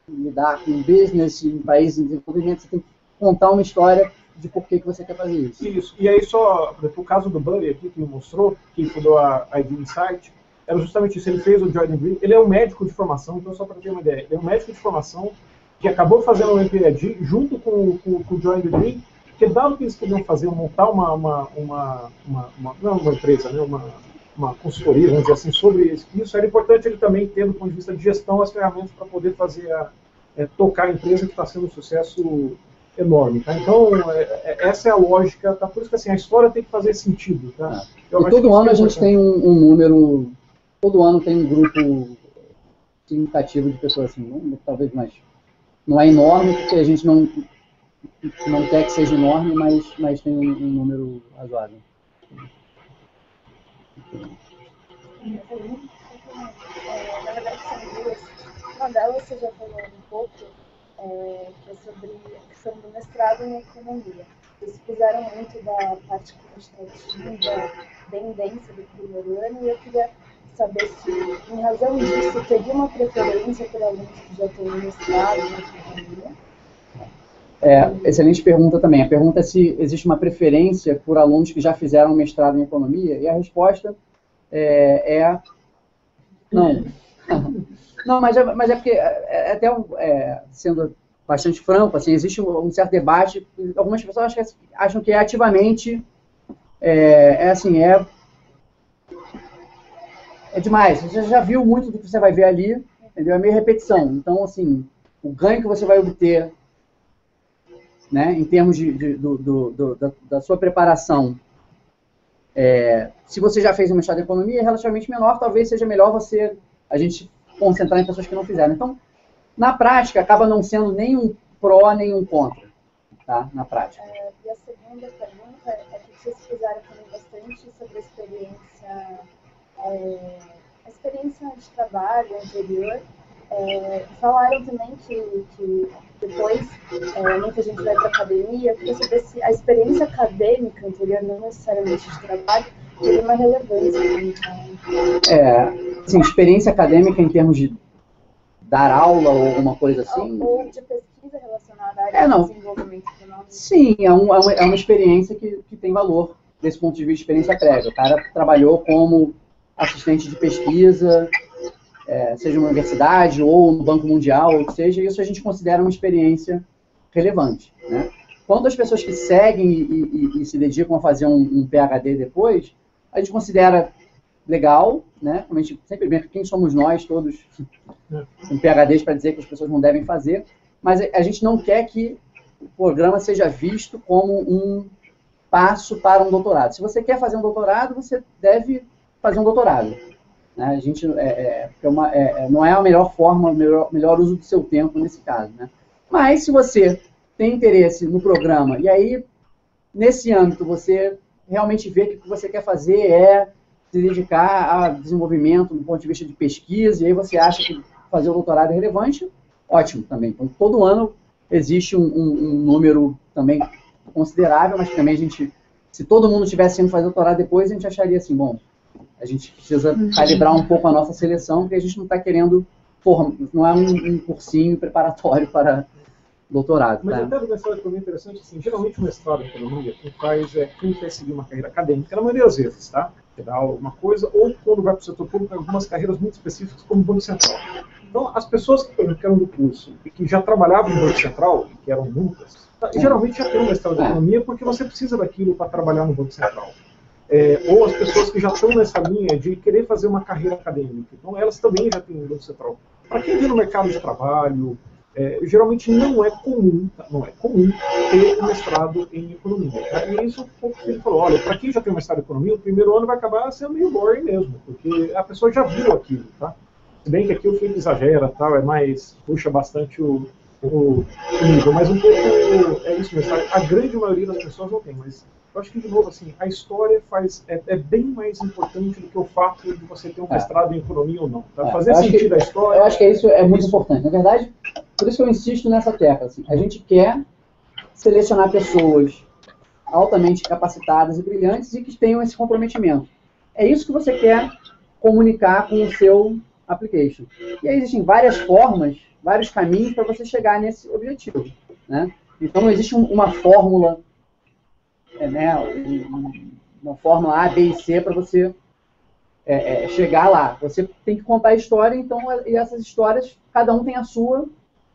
lidar com business em países em desenvolvimento, você tem que contar uma história de por que você quer fazer isso. Isso, e aí só, o caso do Buddy aqui, que me mostrou, que fundou a ID Insight, era justamente isso, ele fez o Joint Degree, ele é um médico de formação, então só para ter uma ideia, ele é um médico de formação que acabou fazendo o MPID junto com o Joint Degree, que dado que eles queriam fazer, montar não uma empresa, né, uma consultoria, vamos dizer assim, sobre isso, era importante ele também ter, do ponto de vista de gestão, as ferramentas para poder fazer tocar a empresa que está sendo um sucesso enorme. Tá? Então, essa é a lógica, tá? Por isso que assim, a história tem que fazer sentido. Tá? E todo ano a gente tem um número, todo ano tem um grupo significativo de pessoas, assim, talvez mais, não é enorme, porque a gente não quer que seja enorme, mas tem um número razoável. Na verdade são 2. Uma delas você já falou um pouco, que é sobre a questão do mestrado em economia. Vocês fizeram muito da parte quantitativa, bem densa do primeiro ano, e eu queria saber se, em razão disso, teria uma preferência por alunos que já têm mestrado em economia? Excelente pergunta também. A pergunta é se existe uma preferência por alunos que já fizeram mestrado em economia, e a resposta é não. Não, mas é porque, até sendo bastante franco, assim, existe um certo debate, algumas pessoas acham que ativamente é demais. Você já viu muito do que você vai ver ali, entendeu? É meio repetição. Então, assim, o ganho que você vai obter, né, em termos da sua preparação, se você já fez um mestrado em economia, é relativamente menor, talvez seja melhor a gente concentrar em pessoas que não fizeram. Então, na prática, acaba não sendo nem um pró, nem um contra, tá? Na prática. E a segunda pergunta é que vocês fizeram também bastante sobre a experiência de trabalho anterior. Falaram também que depois muita gente vai para a academia. Eu queria saber se a experiência acadêmica anterior, não necessariamente de trabalho, teria uma relevância. Assim, experiência acadêmica em termos de dar aula ou alguma coisa assim? Ou de pesquisa relacionada à área de desenvolvimento econômico? Sim, é uma experiência que tem valor desse ponto de vista de experiência prévia. O cara trabalhou como assistente de pesquisa, seja uma universidade ou no Banco Mundial, ou que seja, isso a gente considera uma experiência relevante, né? Quanto às pessoas que seguem e se dedicam a fazer um PhD depois, a gente considera legal, né? Como a gente sempre vê, quem somos nós todos com PhDs para dizer que as pessoas não devem fazer, mas a gente não quer que o programa seja visto como um passo para um doutorado. Se você quer fazer um doutorado, você deve fazer um doutorado. Né? A gente não é a melhor forma, o melhor uso do seu tempo nesse caso, né? Mas se você tem interesse no programa e aí, nesse âmbito, você realmente vê que o que você quer fazer é se dedicar a desenvolvimento do ponto de vista de pesquisa, e aí você acha que fazer o doutorado é relevante, ótimo também. Então, todo ano existe um número também considerável, mas também se todo mundo tivesse indo fazer doutorado depois, a gente acharia assim, bom, a gente precisa calibrar um pouco a nossa seleção, porque a gente não está querendo, não é um cursinho preparatório para doutorado. Mas tá? até do mestrado foi interessante, assim, geralmente o mestrado em economia, quem quer seguir uma carreira acadêmica, na maioria das vezes, tá? Que dá alguma coisa, ou quando vai para o setor público, algumas carreiras muito específicas, como o Banco Central. Então, as pessoas que eram do curso e que já trabalhavam no Banco Central, que eram muitas, geralmente já tem um mestrado em economia, porque você precisa daquilo para trabalhar no Banco Central. ou as pessoas que já estão nessa linha de querer fazer uma carreira acadêmica. Então, elas também já têm um banco central. Para quem vem no mercado de trabalho, geralmente não é comum ter um mestrado em economia. E isso, como ele falou, olha, para quem já tem um mestrado em economia, o primeiro ano vai acabar sendo meio boring mesmo, porque a pessoa já viu aquilo, tá? Se bem que aqui o Felipe exagera, tal, puxa bastante o nível, mas um pouco é isso mesmo. A grande maioria das pessoas não tem, mas eu acho que, de novo, assim, a história é bem mais importante do que o fato de você ter um mestrado em economia ou não. Tá? Fazer sentido a história... Eu acho que isso é muito importante. Na verdade, por isso que eu insisto nessa tecla. Assim, a gente quer selecionar pessoas altamente capacitadas e brilhantes e que tenham esse comprometimento. É isso que você quer comunicar com o seu application. E aí existem várias formas, vários caminhos para você chegar nesse objetivo, né? Então não existe uma fórmula, uma fórmula A, B e C para você chegar lá. Você tem que contar a história, então, e essas histórias, cada um tem a sua,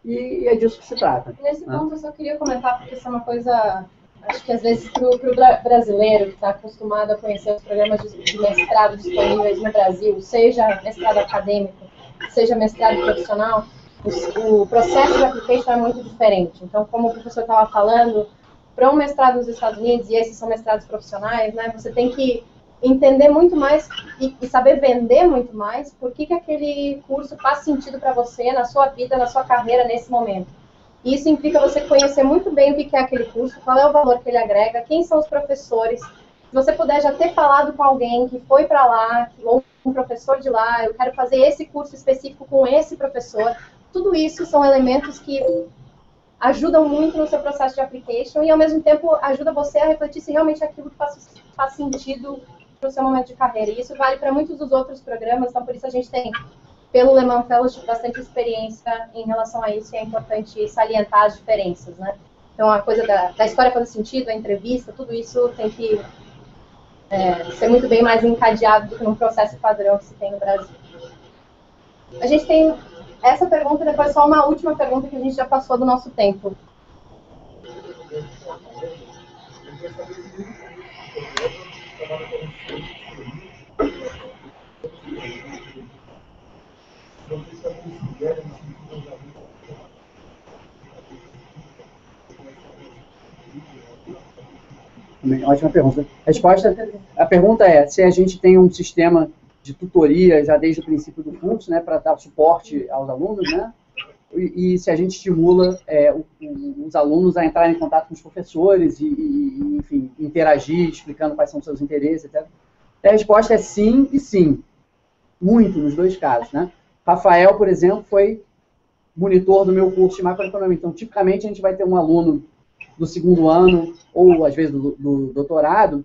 e é disso que se trata. Nesse ponto eu só queria comentar, porque isso é uma coisa, acho que às vezes para o brasileiro que está acostumado a conhecer os programas de mestrado disponíveis no Brasil, seja mestrado acadêmico, seja mestrado profissional, o processo de application é muito diferente. Então, como o professor estava falando, para um mestrado nos Estados Unidos, e esses são mestrados profissionais, né, você tem que entender muito mais e saber vender muito mais por que aquele curso faz sentido para você, na sua vida, na sua carreira, nesse momento. E isso implica você conhecer muito bem o que é aquele curso, qual é o valor que ele agrega, quem são os professores. Se você puder já ter falado com alguém que foi para lá, ou um professor de lá, eu quero fazer esse curso específico com esse professor, tudo isso são elementos que ajudam muito no seu processo de application e, ao mesmo tempo, ajuda você a refletir se realmente aquilo faz sentido para o seu momento de carreira. E isso vale para muitos dos outros programas, então por isso a gente tem, pelo Lehman Fellowship, bastante experiência em relação a isso, e é importante salientar as diferenças, né? Então a coisa da história fazer sentido, a entrevista, tudo isso tem que ser muito bem mais encadeado do que num processo padrão que se tem no Brasil. A gente tem essa pergunta, depois só uma última pergunta que a gente já passou do nosso tempo. Ótima pergunta. A pergunta é se a gente tem um sistema de tutoria já desde o princípio do curso, né, para dar suporte aos alunos, né, e se a gente estimula os alunos a entrarem em contato com os professores e, enfim, interagir, explicando quais são os seus interesses, etc. A resposta é sim e sim. Muito nos dois casos, né. Rafael, por exemplo, foi monitor do meu curso de macroeconomia. Então, tipicamente, a gente vai ter um aluno do segundo ano, ou às vezes do doutorado,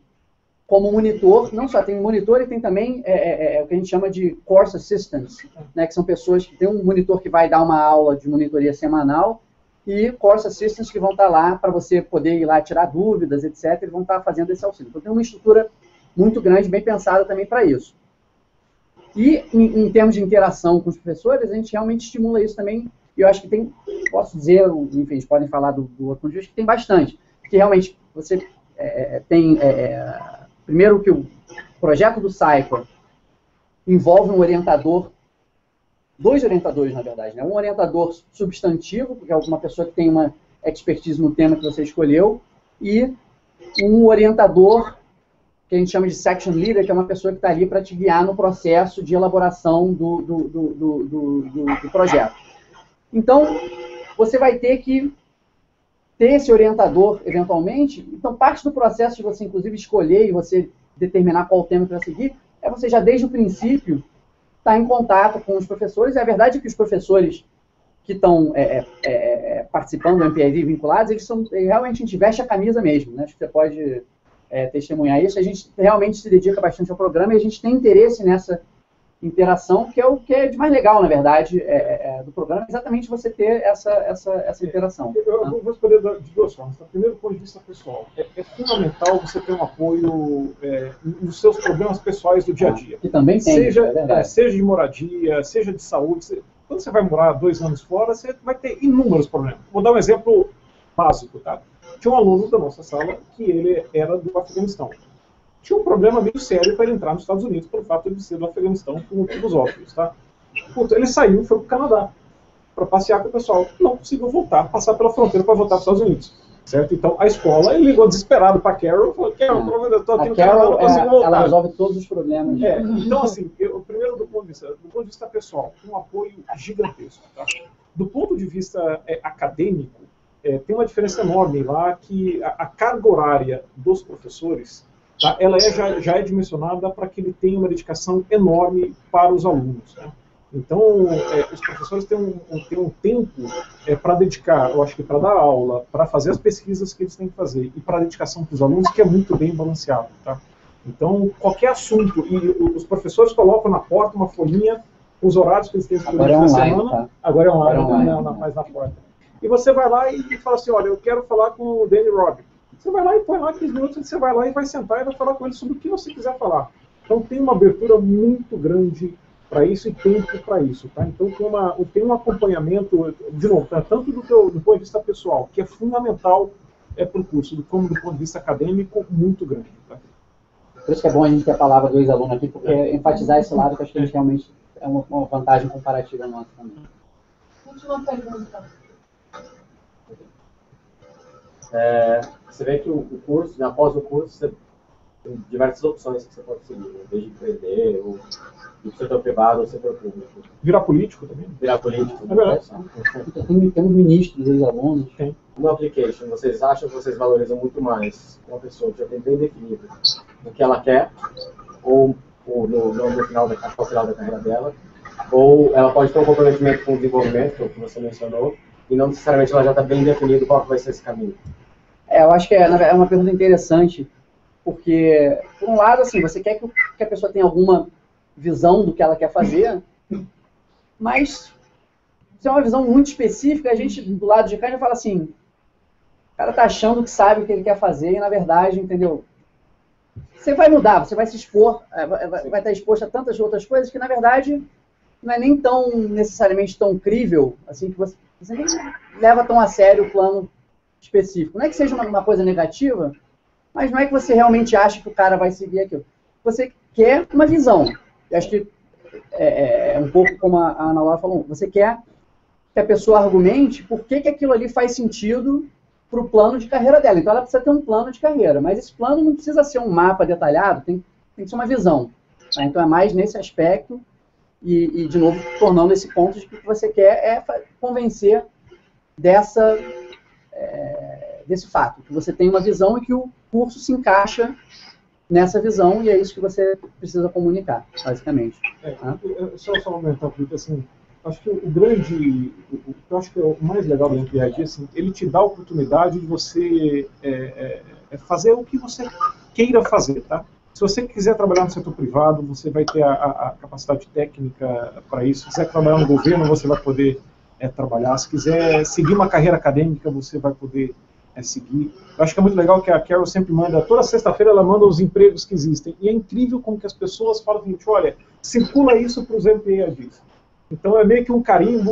como monitor. Não só tem um monitor, e tem também o que a gente chama de course assistants, né, que são pessoas que tem um monitor que vai dar uma aula de monitoria semanal, e course assistants que vão estar lá para você poder ir lá tirar dúvidas, etc., e vão estar fazendo esse auxílio. Então tem uma estrutura muito grande, bem pensada também para isso. E em termos de interação com os professores, a gente realmente estimula isso também. E eu acho que tem, posso dizer, enfim, eles podem falar do outro ponto de vista, que tem bastante. Porque realmente você tem... primeiro que o projeto do Cycle envolve um orientador, dois orientadores, na verdade, né? Um orientador substantivo, que é uma pessoa que tem uma expertise no tema que você escolheu, e um orientador que a gente chama de section leader, que é uma pessoa que está ali para te guiar no processo de elaboração do projeto. Então, você vai ter que ter esse orientador, eventualmente. Então, parte do processo de você, inclusive, escolher e você determinar qual o tema que vai seguir, é você já, desde o princípio, estar em contato com os professores. E a verdade é que os professores que estão participando do MPID vinculados, eles realmente, a gente veste a camisa mesmo, né? Acho que você pode testemunhar isso. A gente realmente se dedica bastante ao programa e a gente tem interesse nessa interação, que é o que é de mais legal, na verdade, do programa, exatamente você ter essa interação. Eu vou responder de duas formas. Primeiro, do ponto de vista pessoal, é fundamental você ter um apoio nos seus problemas pessoais do dia a dia. Que também tem, seja de moradia, seja de saúde. Quando você vai morar 2 anos fora, você vai ter inúmeros problemas. Vou dar um exemplo básico, tá? Tinha um aluno da nossa sala que ele era do Afeganistão. tinha um problema meio sério para ele entrar nos Estados Unidos pelo fato de ele ser do Afeganistão por motivos óbvios, tá? Puta, ele saiu e foi para o Canadá para passear com o pessoal. Não conseguiu voltar, passar pela fronteira para voltar para os Estados Unidos. Certo? Então, a escola, ele ligou desesperado para a Carol e falou, Carol, eu estou aqui no Canadá, não consigo voltar. Ela resolve todos os problemas. Então, assim, primeiro do ponto de vista pessoal, um apoio gigantesco. Tá? Do ponto de vista acadêmico, tem uma diferença enorme lá que a carga horária dos professores, tá? Ela já é dimensionada para que ele tenha uma dedicação enorme para os alunos. Né? Então, os professores têm um tempo para dedicar, eu acho que para dar aula, para fazer as pesquisas que eles têm que fazer, e para a dedicação para os alunos, que é muito bem balanceado. Tá? Então, qualquer assunto, e os professores colocam na porta uma folhinha, os horários que eles têm disponíveis na semana, tá? Agora é online, não mais na porta. E você vai lá e fala assim, olha, eu quero falar com o Danny Robb. Você vai lá e põe lá 15 minutos, você vai lá e vai sentar e vai falar com ele sobre o que você quiser falar. Então, tem uma abertura muito grande para isso e tempo para isso, tá? Então tem um acompanhamento, de novo, tanto do ponto de vista pessoal, que é fundamental para o curso, como do ponto de vista acadêmico, muito grande. Tá? Por isso que é bom a gente ter a palavra do ex-aluno aqui, porque enfatizar esse lado que acho que a gente realmente é uma vantagem comparativa nossa também. Última pergunta. Você vê que o curso, após o curso, você tem diversas opções que você pode seguir, desde empreender, ou do setor privado ou setor público. Virar político também? Virar político. É verdade. Temos ministros, ex-alunos. No application, vocês acham que vocês valorizam muito mais uma pessoa que já tem bem definido o que ela quer, ou no final da carreira dela, ou ela pode ter um comprometimento com o desenvolvimento, que você mencionou, e não necessariamente ela já está bem definido qual que vai ser esse caminho? Eu acho que é uma pergunta interessante, porque, por um lado, assim, você quer que a pessoa tenha alguma visão do que ela quer fazer, mas se é uma visão muito específica, a gente, do lado de cá, já fala assim, o cara tá achando que sabe o que ele quer fazer, e na verdade, entendeu? Você vai mudar, você vai se expor, vai estar exposto a tantas outras coisas que, na verdade, não é nem tão, necessariamente tão crível, assim, que você nem leva tão a sério o plano específico. Não é que seja uma coisa negativa, mas não é que você realmente acha que o cara vai seguir aquilo. Você quer uma visão. Eu acho que é um pouco como a Ana Laura falou, você quer que a pessoa argumente por que aquilo ali faz sentido para o plano de carreira dela. Então ela precisa ter um plano de carreira, mas esse plano não precisa ser um mapa detalhado, tem que ser uma visão. Tá? Então é mais nesse aspecto e, de novo, tornando esse ponto de que o que você quer é convencer desse fato, que você tem uma visão e que o curso se encaixa nessa visão, e é isso que você precisa comunicar, basicamente. Só aumentar, porque assim, acho que eu acho que o mais legal do MPID, assim, ele te dá a oportunidade de você fazer o que você queira fazer, tá? Se você quiser trabalhar no setor privado, você vai ter a capacidade técnica para isso. Se quiser trabalhar no governo, você vai poder trabalhar. Se quiser seguir uma carreira acadêmica, você vai poder seguir. Eu acho que é muito legal que a Carol sempre manda, toda sexta-feira ela manda os empregos que existem. E é incrível como que as pessoas falam, olha, circula isso para os MPIDs. Então é meio que um carimbo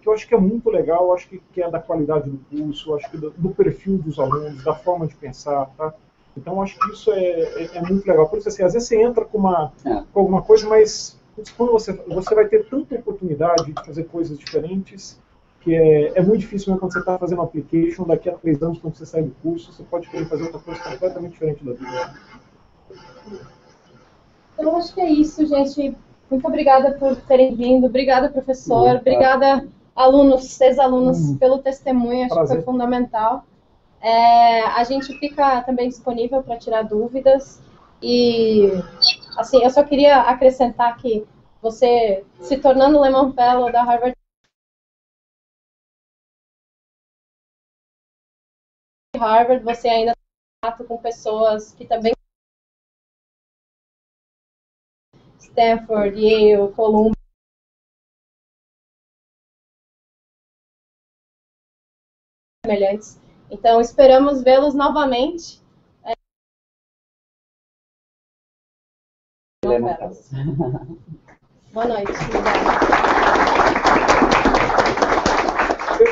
que eu acho que é muito legal, eu acho que é da qualidade do curso, eu acho que do perfil dos alunos, da forma de pensar, tá? Então eu acho que isso é muito legal. Por isso, assim, às vezes você entra com alguma coisa, mas quando você vai ter tanta oportunidade de fazer coisas diferentes, que é muito difícil mesmo quando você está fazendo application, daqui a 3 anos, quando você sai do curso, você pode querer fazer outra coisa completamente diferente da vida. Então acho que é isso, gente. Muito obrigada por terem vindo, obrigada, professor, obrigada, alunos, ex-alunos, pelo testemunho, acho que foi fundamental. A gente fica também disponível para tirar dúvidas e, assim, eu só queria acrescentar que você, se tornando Lehman Fellow da Harvard, você ainda tem contato com pessoas que também Stanford, Yale, Columbia, semelhantes. Então, esperamos vê-los novamente. Boa noite.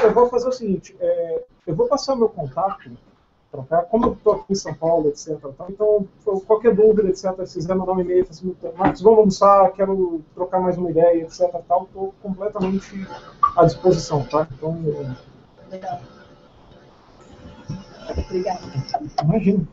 Eu vou fazer o seguinte, eu vou passar o meu contato trocar. Como eu estou aqui em São Paulo, etc. Então, qualquer dúvida, etc., se quiser mandar um e-mail, assim, Marcos, vamos almoçar, quero trocar mais uma ideia, etc. Estou completamente à disposição, tá? Então, Legal. Obrigada. Imagina.